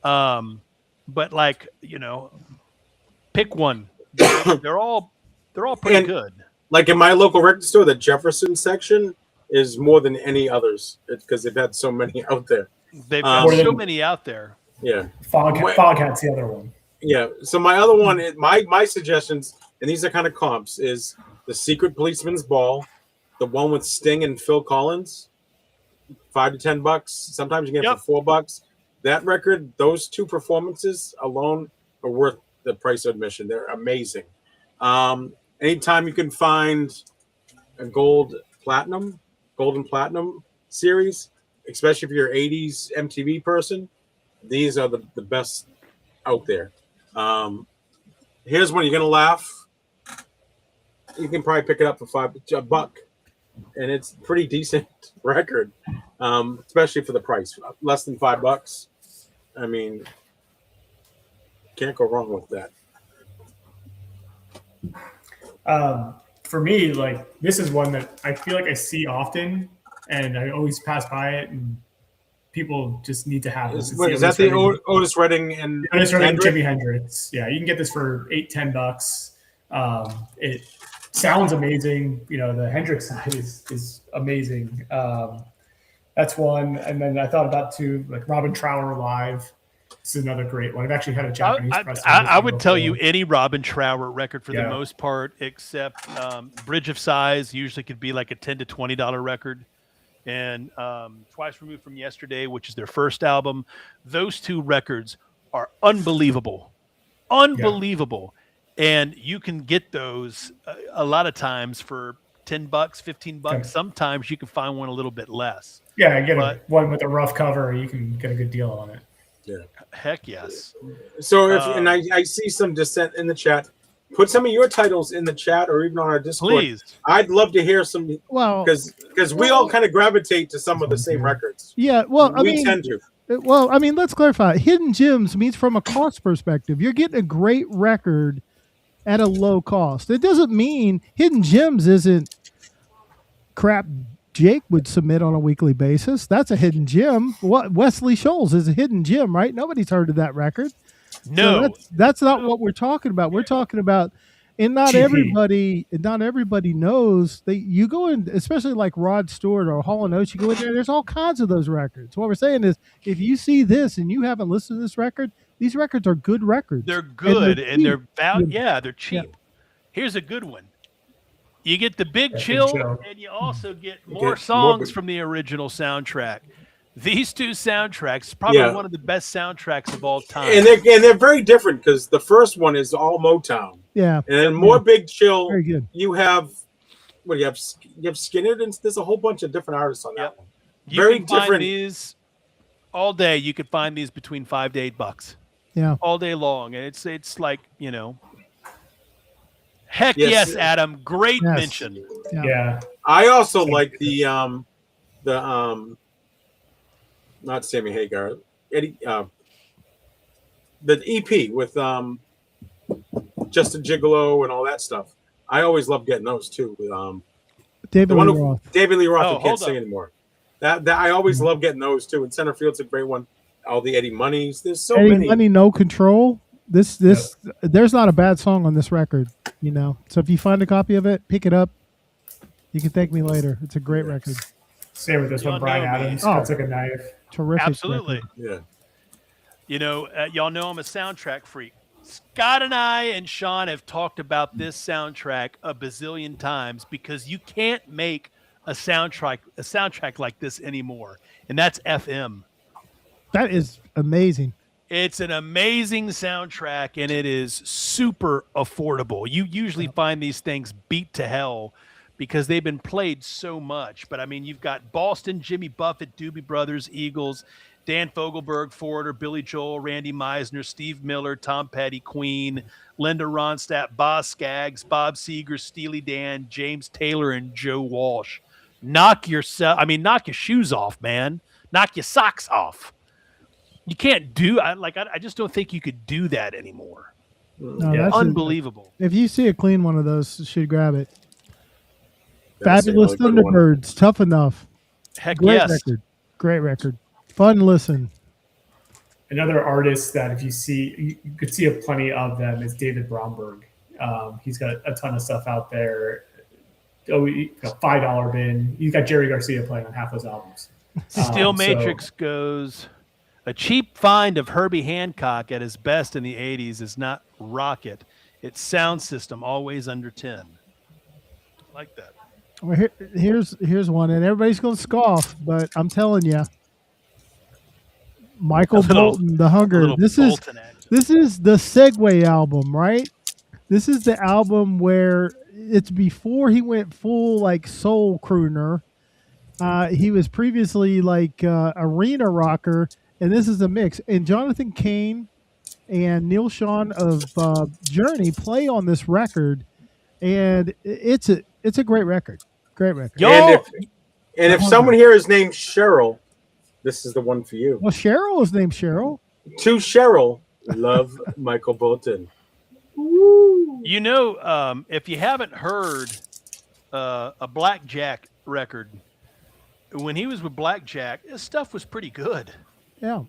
But like, pick one. They're all pretty good. Like in my local record store, the Jefferson section is more than any others. It's because they've had so many out there. They've got so many out there. Yeah. Foghat's the other one. Yeah. So my other one, my suggestions, and these are kind of comps, is The Secret Policeman's Ball, the one with Sting and Phil Collins, $5 to $10. Sometimes you get it for $4. That record, those two performances alone are worth the price of admission. They're amazing. Anytime you can find a gold platinum, golden platinum series, especially if you're 80s MTV person. These are the best out there. Here's one you're gonna laugh. You can probably pick it up for $5, and it's a pretty decent record, especially for the price, less than $5. I mean, can't go wrong with that. For me, like, this is one that I feel like I see often, and I always pass by it, and people just need to have this. Is that the Otis Redding and Otis Redding and Jimi Hendrix? Yeah, you can get this for $8-10. It sounds amazing. You know, the Hendrix side is amazing. That's one. And then I thought about two, like Robin Trower live. This is another great one. I've actually had a Japanese press. I would tell you any Robin Trower record for the most part, except Bridge of Sighs usually could be like a $10 to $20 record. And Twice Removed from Yesterday, which is their first album. Those two records are unbelievable. Unbelievable. Yeah. And you can get those a lot of times for $10, $15. Okay. Sometimes you can find one a little bit less. Yeah, one with a rough cover. You can get a good deal on it. Yeah. Heck yes. So and I see some dissent in the chat. Put some of your titles in the chat or even on our Discord. Please. I'd love to hear some. Well, because we all kind of gravitate to some of the same records. Yeah. Well, we tend to. Well, I mean, let's clarify. Hidden gems means from a cost perspective, you're getting a great record at a low cost. It doesn't mean Hidden Gems isn't crap Jake would submit on a weekly basis. That's a hidden gem. What Wesley Schultz is a hidden gem, right? Nobody's heard of that record. No, so that's not what we're talking about. We're talking about, and not everybody knows that you go in, especially like Rod Stewart or Hall & Oates, you go in there, there's all kinds of those records. What we're saying is, if you see this and you haven't listened to this record, these records are good records. They're good and they're they're cheap. Yeah. Here's a good one. You get the Big Chill, and you also get more songs from the original soundtrack. These two soundtracks, probably one of the best soundtracks of all time. And they're very different because the first one is all Motown. Yeah. And then more Big Chill. Very good. You have Skynyrd, and there's a whole bunch of different artists on that one. Very different. Find these all day. You could find these between $5 to $8. Yeah. All day long. And it's like, you know. Heck yes, Adam. Great mention. Yeah. I also like the not Sammy Hagar, Eddie, the EP with Justin Gigolo and all that stuff. I always love getting those too. David Lee Roth who can't sing anymore. That I always love getting those too. And Center Field's a great one. All the Eddie Moneys. There's so many. Eddie Money, No Control. There's not a bad song on this record, you know. So if you find a copy of it, pick it up. You can thank me later. It's a great record. Same with this one, Bryan Adams. Cuts like a knife. Terrific. Absolutely. Record. Yeah. You know, y'all know I'm a soundtrack freak. Scott and I and Sean have talked about this soundtrack a bazillion times because you can't make a soundtrack like this anymore, and that's FM. That is amazing. It's an amazing soundtrack, and it is super affordable. You usually find these things beat to hell because they've been played so much. But, I mean, you've got Boston, Jimmy Buffett, Doobie Brothers, Eagles, Dan Fogelberg, Forder, Billy Joel, Randy Meisner, Steve Miller, Tom Petty, Queen, Linda Ronstadt, Boz Scaggs, Bob Seger, Steely Dan, James Taylor, and Joe Walsh. Knock your shoes off, man. Knock your socks off. You can't I just don't think you could do that anymore. No, that's unbelievable. If you see a clean one of those, you should grab it. Fabulous Thunderbirds, Tough Enough. Heck Great yes. record. Great record. Fun listen. Another artist that if you could see plenty of them is David Bromberg. He's got a ton of stuff out there. $5 bin. He's got Jerry Garcia playing on half those albums. Steel Matrix goes... A cheap find of Herbie Hancock at his best in the 80s is not Rocket. It's sound system, always under 10. I like that. Well, here's one, and everybody's going to scoff, but I'm telling you, Michael Bolton, The Hunger. This is the Segway album, right? This is the album where it's before he went full like soul crooner. He was previously like arena rocker, and this is a mix. And Jonathan Cain and Neil Sean of Journey play on this record, and it's a great record. Great record. Yo, And if someone here is named Cheryl, this is the one for you. Well, Cheryl is named Cheryl. To Cheryl, love Michael Bolton. you know, if you haven't heard a Blackjack record, when he was with Blackjack, his stuff was pretty good. Yeah,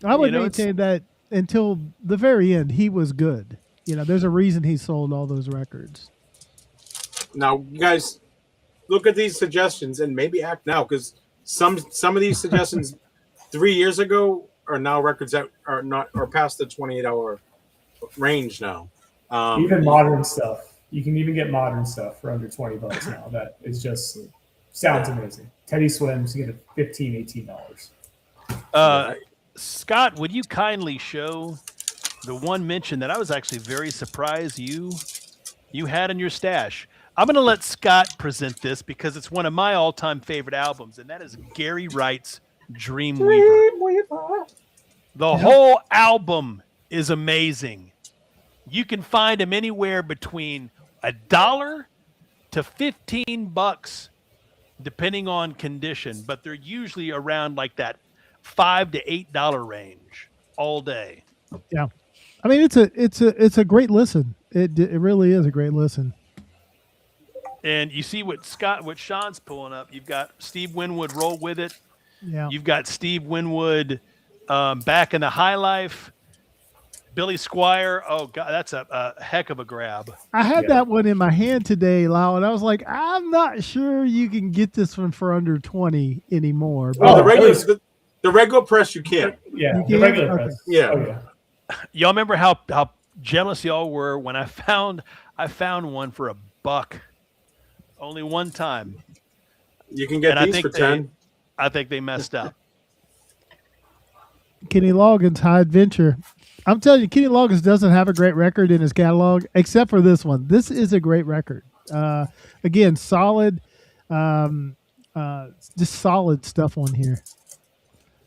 I would know, maintain that until the very end, he was good. You know, there's a reason he sold all those records. Now, you guys, look at these suggestions and maybe act now, because some of these suggestions 3 years ago are now records that are past the 28-hour range now. Even modern stuff. You can even get modern stuff for under $20 now. That is just sounds amazing. Teddy Swims, you get it $15, $18. Scott, would you kindly show the one mention that I was actually very surprised you had in your stash? I'm going to let Scott present this because it's one of my all-time favorite albums, and that is Gary Wright's Dreamweaver. The whole album is amazing. You can find them anywhere between $1 to $15, depending on condition, but they're usually around like that $5 to $8 range all day. Yeah, I mean it's a great listen. It really is a great listen. And you see what Sean's pulling up. You've got Steve Winwood, Roll With It. Yeah, You've got Steve Winwood, Back in the High Life. Billy Squire. Oh God, that's a heck of a grab. I had that one in my hand today, Lyle, and I was like, I'm not sure you can get this one for under 20 anymore. Oh, the regular press you can. Yeah, the regular press. Yeah. Oh, yeah. Y'all remember how jealous y'all were when I found one for $1. Only one time. You can get these for 10. I think they messed up. Kenny Loggins' High Adventure. I'm telling you, Kenny Loggins doesn't have a great record in his catalog, except for this one. This is a great record. Again, solid, just solid stuff on here.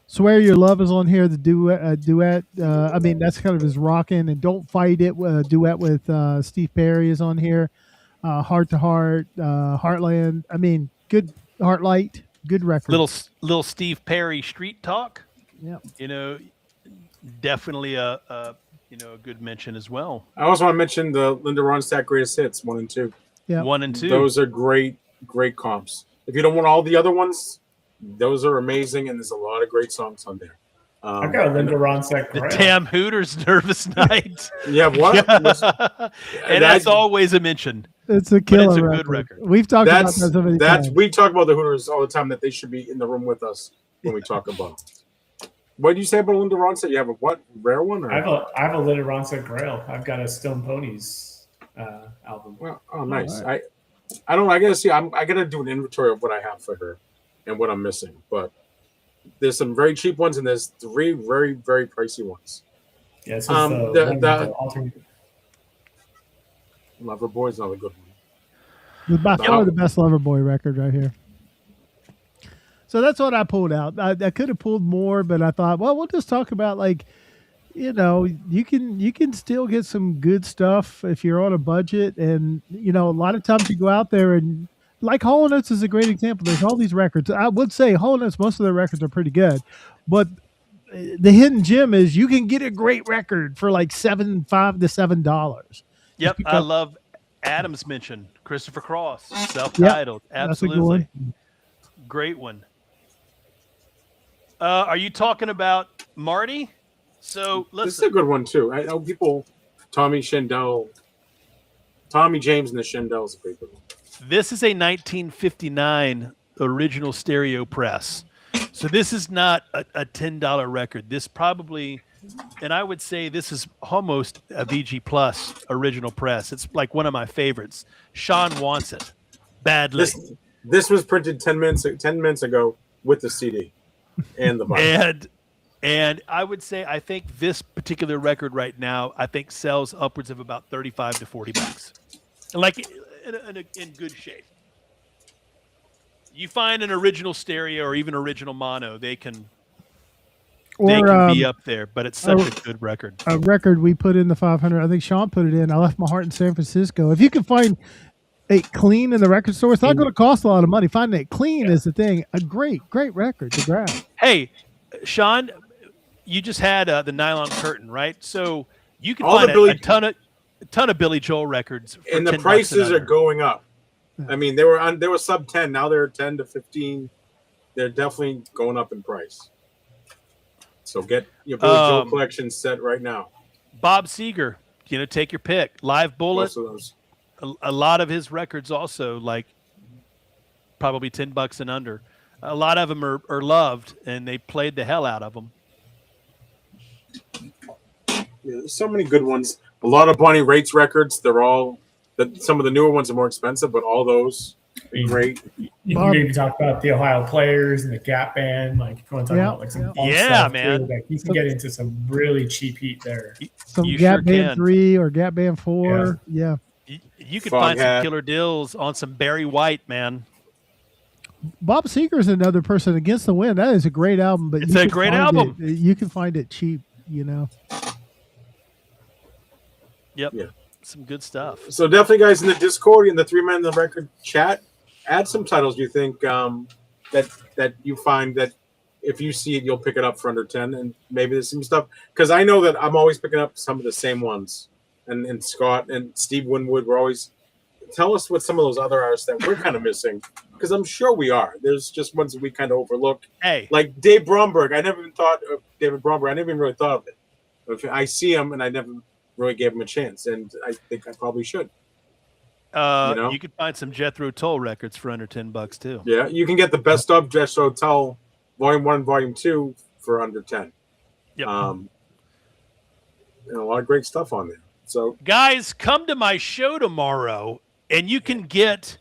Swear Your Love is on here, the duet. I mean, that's kind of his rockin', and Don't Fight It, duet with Steve Perry is on here. Heart to Heart, Heartland. I mean, good Heartlight, good record. Little Steve Perry Street Talk. Yeah. You know, definitely a good mention as well. I also want to mention the Linda Ronstadt Greatest Hits 1 and 2. Yeah. 1 and 2. Those are great comps. If you don't want all the other ones, those are amazing, and there's a lot of great songs on there. I've got a Linda Ronstadt. The Tam Hooters Nervous Night. Yeah, what? And that's always a mention. It's a killer. It's a record. good record. We've talked about that so many times. We talk about the Hooters all the time, that they should be in the room with us when we talk about it. What did you say about Linda Ronstadt? You have a what? Rare one? Or? I have a Linda Ronstadt Grail. I've got a Stone Ponies album. Well, nice. Right. I gotta see. I gotta do an inventory of what I have for her and what I'm missing. But there's some very cheap ones, and there's 3 very, very pricey ones. Yeah, this is the alternate. Loverboy is another good one. By far the best Loverboy record right here. So that's what I pulled out. I could have pulled more, but I thought, well, we'll just talk about you can still get some good stuff if you're on a budget, and a lot of times you go out there and like Hall & Oates is a great example. There's all these records. I would say Hall & Oates, most of their records are pretty good, but the hidden gem is you can get a great record for like $5 to $7. Yep, I love Adam's mention. Christopher Cross, self-titled. Yep, absolutely. That's a good one. Great one. Are you talking about Marty? So listen. This is a good one too. I know people. Tommy James and the Shendels is a great one. This is a 1959 original stereo press. So this is not a $10 record. This probably, and I would say this is almost a VG Plus original press. It's like one of my favorites. Sean wants it badly. This was printed 10 minutes ago with the CD and the vinyl. And I would say I think this particular record right now sells upwards of about $35 to $40. Like in good shape. You find an original stereo or even original mono, they can be up there. But it's such a good record. A record we put in the 500. I think Sean put it in. I Left My Heart in San Francisco. If you can find it clean in the record store, it's not going to cost a lot of money. Finding it clean is the thing. A great record to grab. Hey, Sean, you just had the Nylon Curtain, right? So you can find a ton of Billy Joel records, and the prices are going up. I mean, they were sub 10. Now they're 10 to 15. They're definitely going up in price. So get your Billy Joel collection set right now. Bob Seger, take your pick. Live Bullet. A lot of his records also, like probably $10 and under. A lot of them are loved, and they played the hell out of them. Yeah, there's so many good ones. A lot of Bonnie Raitt's records. They're all some of the newer ones are more expensive, but all those are great. You can maybe talk about the Ohio Players and the Gap Band. Like, if you want to talk about like some fun stuff man. Too, like, you can get into some really cheap heat there. Some Gap Band 3 or Gap Band 4. Yeah. You could find some killer deals on some Barry White, man. Bob Seger is another person. Against the Wind. That is a great album, but it's a great album. You can find it cheap, Yep. Yeah. Some good stuff. So definitely, guys, in the Discord, in the 3 Men in the Record chat, add some titles you think that you find that if you see it, you'll pick it up for under 10, and maybe there's some stuff. Because I know that I'm always picking up some of the same ones. And Scott and Steve Winwood were always tell us what some of those other artists that we're kind of missing, because I'm sure we are. There's just ones that we kind of overlook. Hey, like Dave Bromberg. I never even thought of David Bromberg. I never even really thought of it. If I see him, and I never really gave him a chance, and I think I probably should. You could find some Jethro Tull records for under $10 too. Yeah, you can get the best of Jethro Tull, Volume 1 and Volume 2 for under 10. Yep. And a lot of great stuff on there. So, guys, come to my show tomorrow, and you can get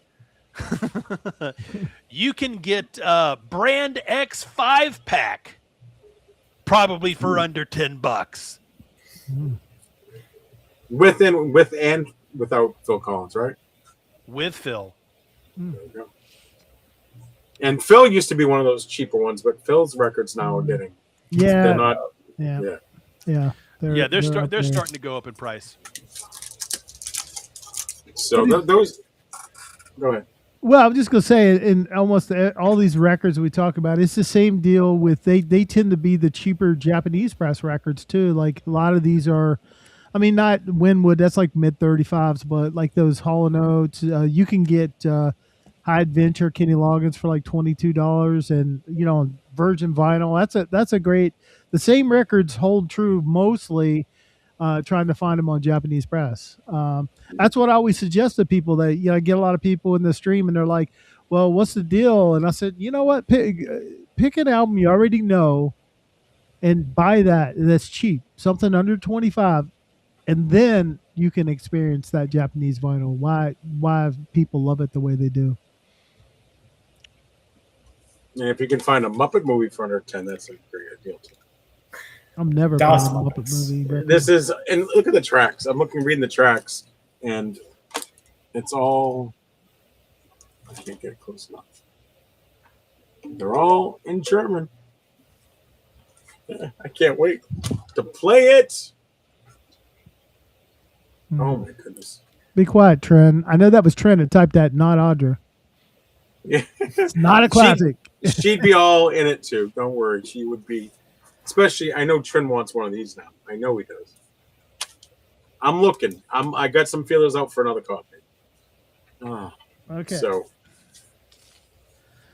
Brand X 5-pack, probably for under $10. With and without Phil Collins, right? With Phil. There you go. And Phil used to be one of those cheaper ones, but Phil's records now are getting they're not. Yeah. They're starting to go up in price. So those. Go ahead. Well, I'm just gonna say, in almost all these records we talk about, it's the same deal with they tend to be the cheaper Japanese press records too. Like a lot of these are, I mean, not Winwood, that's like mid 35s, but like those Hall & Oates, you can get High Adventure Kenny Loggins for like $22, and Virgin Vinyl. That's a great. The same records hold true mostly. Trying to find them on Japanese press. That's what I always suggest to people. That I get a lot of people in the stream and they're like, "Well, what's the deal?" And I said, "You know what? Pick an album you already know, and buy that. That's cheap, something under 25, and then you can experience that Japanese vinyl. Why people love it the way they do." And if you can find a Muppet movie for under 10, that's a great deal too. I'm never buying a Muppet movie. But this is, and look at the tracks. I'm reading the tracks, and it's all. I can't get it close enough. They're all in German. I can't wait to play it. Oh my goodness! Be quiet, Trent. I know that was Trent that typed that, not Audra. Yeah, it's not a classic. She'd be all in it too. Don't worry, she would be. Especially, I know Trin wants one of these now. I know he does. I'm looking. I got some feelers out for another copy. Okay.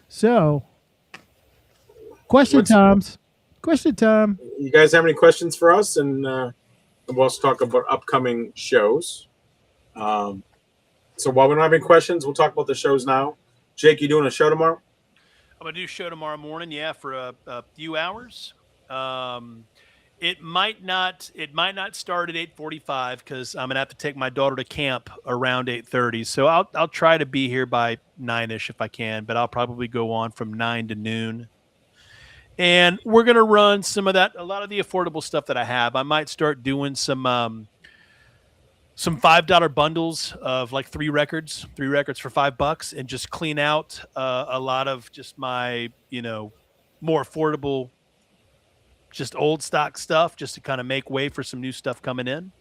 So, question time. You guys have any questions for us? And we'll also talk about upcoming shows. So while we don't have any questions, we'll talk about the shows now. Jake, you doing a show tomorrow? I'm gonna do a show tomorrow morning. Yeah, for a few hours. It might not start at 8:45 because I'm gonna have to take my daughter to camp around 8:30. So I'll try to be here by 9ish if I can, but I'll probably go on from 9 to noon. And we're gonna run some of that, a lot of the affordable stuff that I have. I might start doing some some $5 bundles of like three records for $5, and just clean out a lot of just my, more affordable, just old stock stuff, just to kind of make way for some new stuff coming in.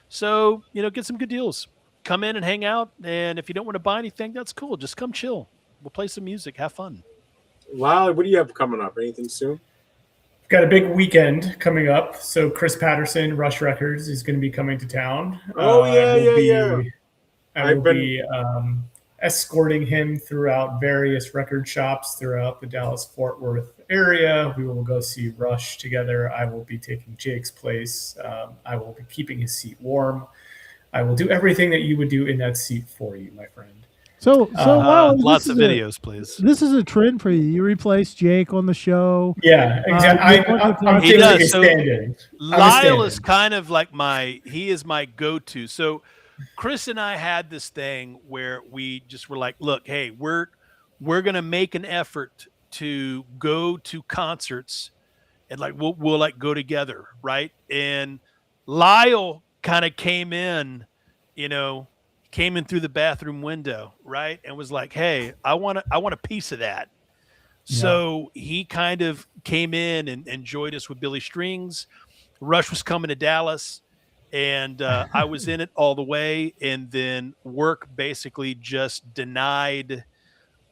So, get some good deals. Come in and hang out. And if you don't want to buy anything, that's cool. Just come chill. We'll play some music, have fun. Lyle, what do you have coming up? Anything soon? Got a big weekend coming up. So Chris Patterson, Rush Records, is going to be coming to town. Oh, I will be escorting him throughout various record shops throughout the Dallas-Fort Worth area. We will go see Rush together. I will be taking Jake's place. I will be keeping his seat warm. I will do everything that you would do in that seat for you, my friend. So wow, lots of videos, please. This is a trend for you. You replace Jake on the show. Yeah, exactly. I'm he does. So Lyle is kind of like he is my go-to. So Chris and I had this thing where we just were like, look, hey, we're going to make an effort to go to concerts, and like we'll like go together, right? And Lyle kind of came in through the bathroom window, right? And was like, hey, I want a piece of that. Yeah. So he kind of came in and enjoyed us with Billy Strings. Rush was coming to Dallas, and I was in it all the way. And then work basically just denied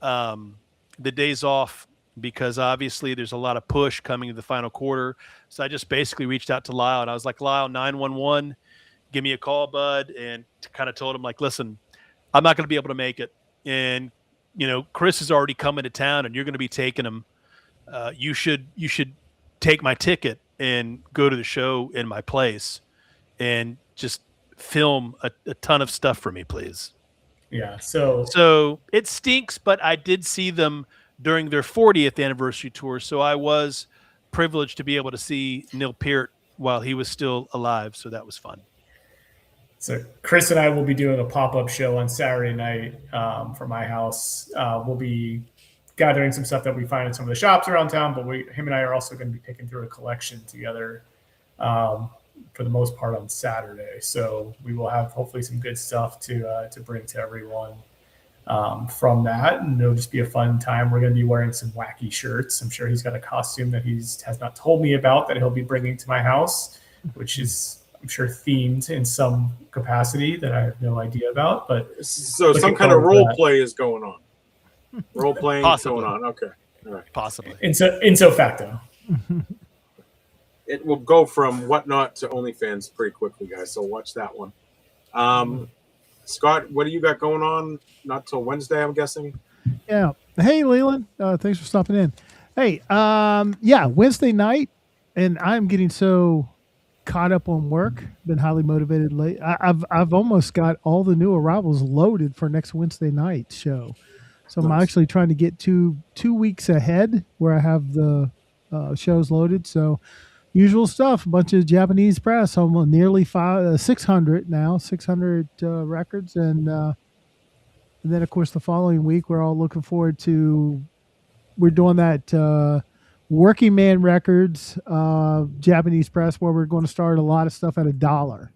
the days off, because obviously there's a lot of push coming to the final quarter. So I just basically reached out to Lyle, and I was like, Lyle, 911. Give me a call, bud, and kind of told him, like, listen, I'm not going to be able to make it. And, Chris is already coming to town, and you're going to be taking him. You should take my ticket and go to the show in my place and just film a ton of stuff for me, please. Yeah. So it stinks, but I did see them during their 40th anniversary tour. So I was privileged to be able to see Neil Peart while he was still alive. So that was fun. So Chris and I will be doing a pop-up show on Saturday night from my house. We'll be gathering some stuff that we find in some of the shops around town, but him and I are also going to be picking through a collection together for the most part on Saturday. So we will have hopefully some good stuff to bring to everyone from that, and it'll just be a fun time. We're going to be wearing some wacky shirts. I'm sure he's got a costume that he has not told me about that he'll be bringing to my house, which is, I'm sure, themed in some capacity that I have no idea about. But so some kind of role play is going on. Role playing is going on. Okay, all right. Possibly. In so facto. It will go from whatnot to OnlyFans pretty quickly, guys. So watch that one. Scott, what do you got going on? Not till Wednesday, I'm guessing. Yeah. Hey, Leland. Thanks for stopping in. Hey, Wednesday night, and I'm getting so caught up on work. Been highly motivated late. I've almost got all the new arrivals loaded for next Wednesday night show. So nice. I'm actually trying to get two weeks ahead where I have the shows loaded. So usual stuff, a bunch of Japanese press. I'm nearly 600 now, 600 records. And then, of course, the following week, we're all looking forward to, we're doing that Working Man Records, Japanese press, where we're going to start a lot of stuff at $1.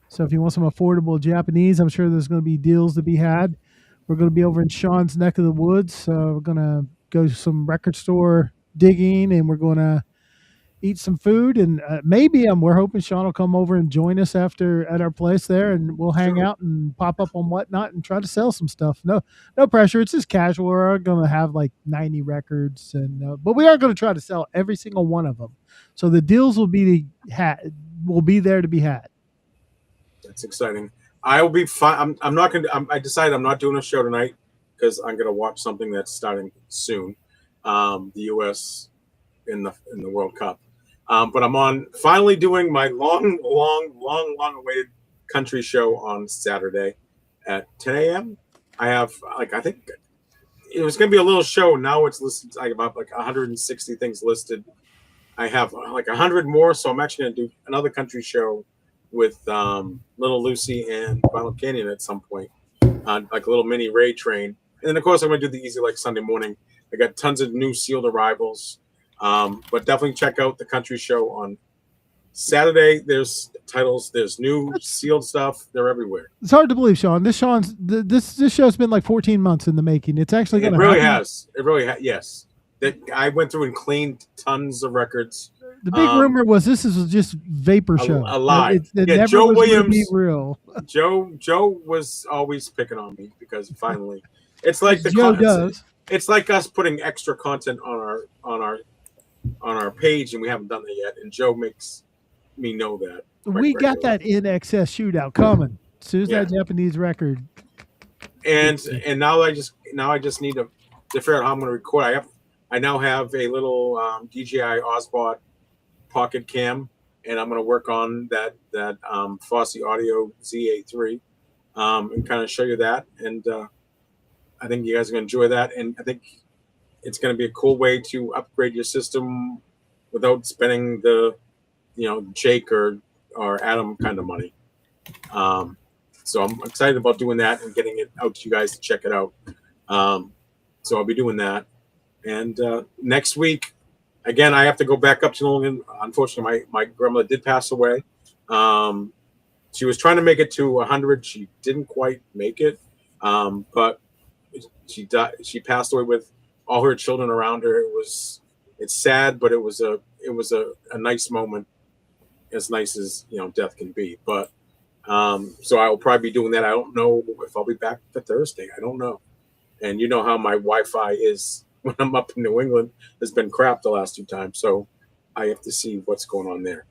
So if you want some affordable Japanese, I'm sure there's going to be deals to be had. We're going to be over in Sean's neck of the woods. So we're going to go to some record store digging, and we're going to eat some food. And we're hoping Sean will come over and join us at our place there, and we'll hang out and pop up on Whatnot and try to sell some stuff. No pressure. It's just casual. We're going to have like 90 records, but we are going to try to sell every single one of them. So the deals will be there to be had. That's exciting. I will be fine. I'm not going to. I decided I'm not doing a show tonight because I'm going to watch something that's starting soon. The U.S. in the World Cup. But I'm finally doing my long awaited country show on Saturday at 10 a.m. I have I think it was going to be a little show. Now it's listed. I have about 160 things listed. I have 100 more, so I'm actually going to do another country show with Little Lucy and Violent Canyon at some point, like a little mini raid train. And then of course I'm going to do the Easy Like Sunday morning. I got tons of new sealed arrivals. But definitely check out the country show on Saturday. There's titles. There's new sealed stuff. They're everywhere. It's hard to believe, Sean. This show's been like 14 months in the making. It's actually going It to really happen. has. It really has. Yes. That I went through and cleaned tons of records. The big rumor was this is just vapor show. A lie. It Yeah, never Joe was gonna Williams. be real. Joe was always picking on me because finally, it's like the Joe does. It's like us putting extra content on our page, and we haven't done that yet. And Joe makes me know that. We got that in excess shootout coming. As soon as that Japanese record. And now I just need to figure out how I'm going to record. I now have a little DJI Osbot pocket cam, and I'm going to work on that Fosse Audio ZA3 and kind of show you that. And I think you guys are going to enjoy that. And I think it's going to be a cool way to upgrade your system without spending the, Jake or Adam kind of money. So I'm excited about doing that and getting it out to you guys to check it out. So I'll be doing that. And next week, again, I have to go back up to New England. Unfortunately, my grandmother did pass away. She was trying to make it to 100. She didn't quite make it, but she died. She passed away with all her children around her. It's sad, but it was a nice moment, as nice as death can be. But so I will probably be doing that. I don't know if I'll be back for Thursday. I don't know. And you know how my Wi-Fi is when I'm up in New England. Has been crap the last 2 times, so I have to see what's going on there.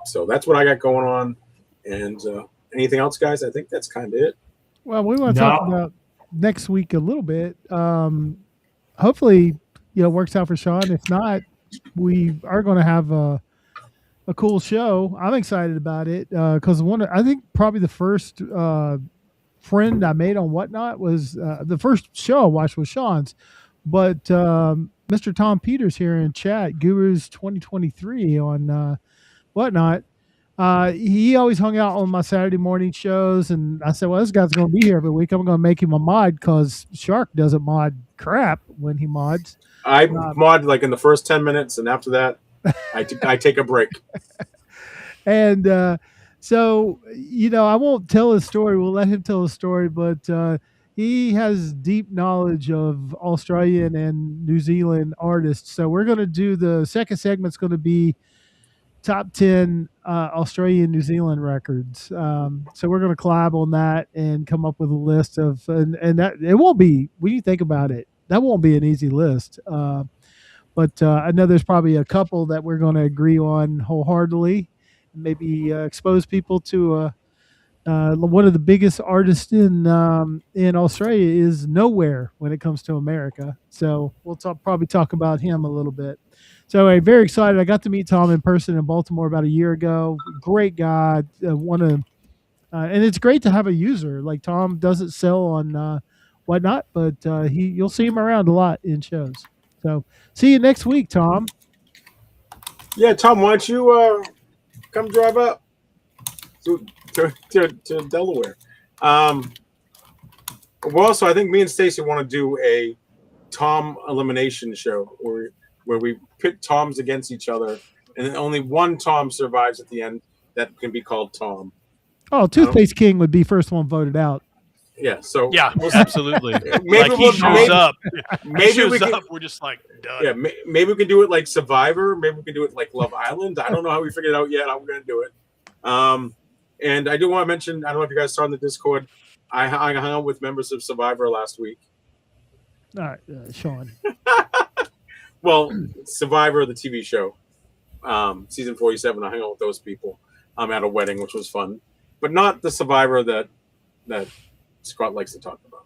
So that's what I got going on. And anything else, guys? I think that's kind of it. Well, we want to talk about next week a little bit. Hopefully, it works out for Sean. If not, we are going to have a cool show. I'm excited about it because I think probably the first friend I made on Whatnot was the first show I watched was Sean's, but Mr. Tom Peters here in chat, Gurus 2023 on Whatnot. He always hung out on my Saturday morning shows, and I said, well, this guy's going to be here every week. I'm going to make him a mod because Shark doesn't mod crap when he mods. I mod like in the first 10 minutes, and after that, I take a break. And so, I won't tell his story. We'll let him tell his story, but he has deep knowledge of Australian and New Zealand artists. So we're going to do the second segment's going to be top 10 Australian, New Zealand records. So we're going to collab on that and come up with a list of, and that it won't be, when you think about it, that won't be an easy list. But I know there's probably a couple that we're going to agree on wholeheartedly. Maybe expose people to one of the biggest artists in Australia is Nowhere when it comes to America. So we'll probably talk about him a little bit. So I'm very excited. I got to meet Tom in person in Baltimore about a year ago. Great guy. And it's great to have a user. Like Tom doesn't sell on Whatnot, but you'll see him around a lot in shows. So see you next week, Tom. Yeah, Tom, why don't you come drive up to Delaware? Well, so I think me and Stacy want to do a Tom elimination show where we pit Toms against each other, and then only one Tom survives at the end that can be called Tom. Oh, Toothpaste King would be first one voted out. Yeah, so yeah, absolutely. Maybe he shows up. Maybe we're just like done. Yeah, maybe we can do it like Survivor. Maybe we can do it like Love Island. I don't know how we figured it out yet. How we're gonna do it. And I do want to mention, I don't know if you guys saw in the Discord, I hung out with members of Survivor last week. All right, Sean. Well, Survivor, the TV show, season 47. I hung out with those people. I'm at a wedding, which was fun, but not the Survivor that Scott likes to talk about.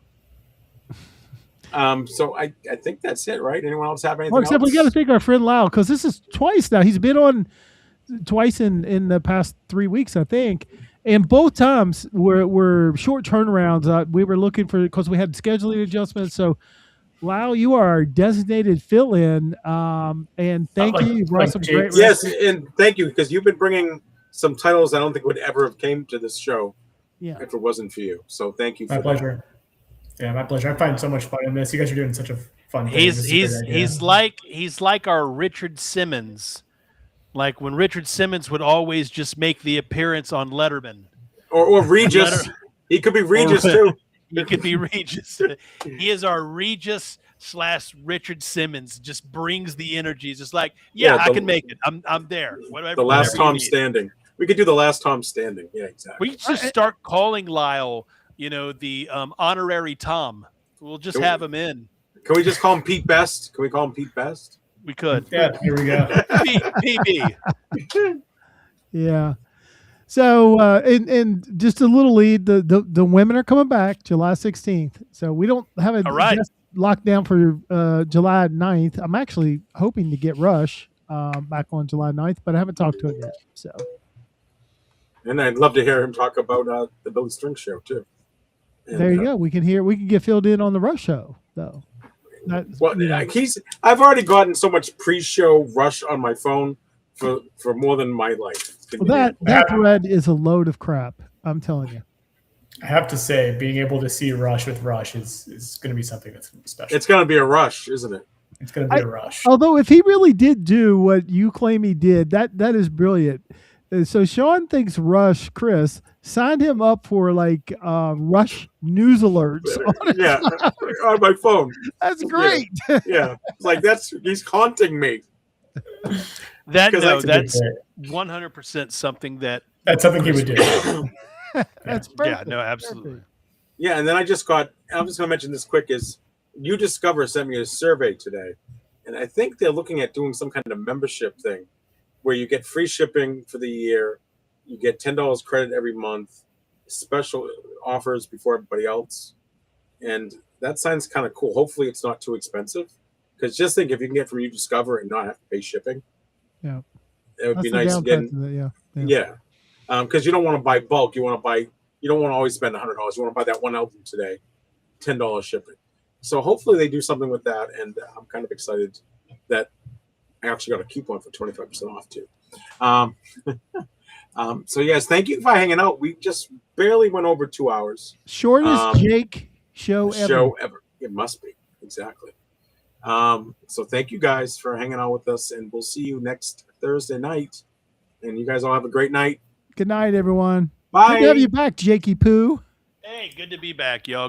So I think that's it, right? Anyone else have anything? Except else? we got to thank our friend Lyle because this is twice now. He's been on twice in the past 3 weeks, I think, and both times were short turnarounds. We were looking for because we had scheduling adjustments. So, Lyle, you are our designated fill-in, and thank you. You brought some great yes, and thank you because you've been bringing some titles I don't think would ever have came to this show. Yeah. If it wasn't for you. So thank you for my pleasure. Yeah, my pleasure. I find so much fun in this. You guys are doing such a fun thing. He's like our Richard Simmons Like when Richard Simmons would always just make the appearance on Letterman. Or Regis. He could be Regis too. He could be Regis. He is our Regis / Richard Simmons. Just brings the energy. It's just like, I can make it. I'm there. Whatever, the last Tom standing. We could do the last Tom standing. Yeah, exactly. We just start calling Lyle, the honorary Tom. We'll just have him in. Can we just call him Pete Best? Can we call him Pete Best? We could. Yeah, here we go. PB. Yeah. So, and just a little lead, the women are coming back July 16th. So we don't have a guest locked down for July 9th. I'm actually hoping to get Rush back on July 9th, but I haven't talked to him yet. So. And I'd love to hear him talk about the Billy String show too. And, there you go. We can get filled in on the Rush show though. I've already gotten so much pre-show Rush on my phone for more than my life. Well, that thread is a load of crap. I'm telling you. I have to say, being able to see Rush with Rush is going to be something that's special. It's going to be a rush, isn't it? It's going to be a rush. Although, if he really did do what you claim he did, that is brilliant. So Sean thinks Chris signed him up for Rush news alerts. On my phone. That's great. Yeah. It's like he's haunting me. That's 100% something that's something he would do. That's perfect. Yeah, no, absolutely. Yeah, and then I'm just going to mention this quick is You Discover sent me a survey today, and I think they're looking at doing some kind of membership thing where you get free shipping for the year, you get $10 credit every month, special offers before everybody else, and that sounds kind of cool. Hopefully it's not too expensive, because just think if you can get from You Discover and not have to pay shipping. Yeah, it would be nice again. Yeah, because you don't want to buy bulk. You don't want to always spend $100. You want to buy that one album today, $10 shipping. So hopefully they do something with that, and I'm kind of excited that I actually got a coupon for 25% off too. So yes, thank you for hanging out. We just barely went over 2 hours. Shortest Jake show ever. It must be, exactly. So thank you guys for hanging out with us, and we'll see you next Thursday night. And you guys all have a great night. Good night, everyone. Bye. Good to have you back, Jakey Poo. Hey, good to be back, y'all.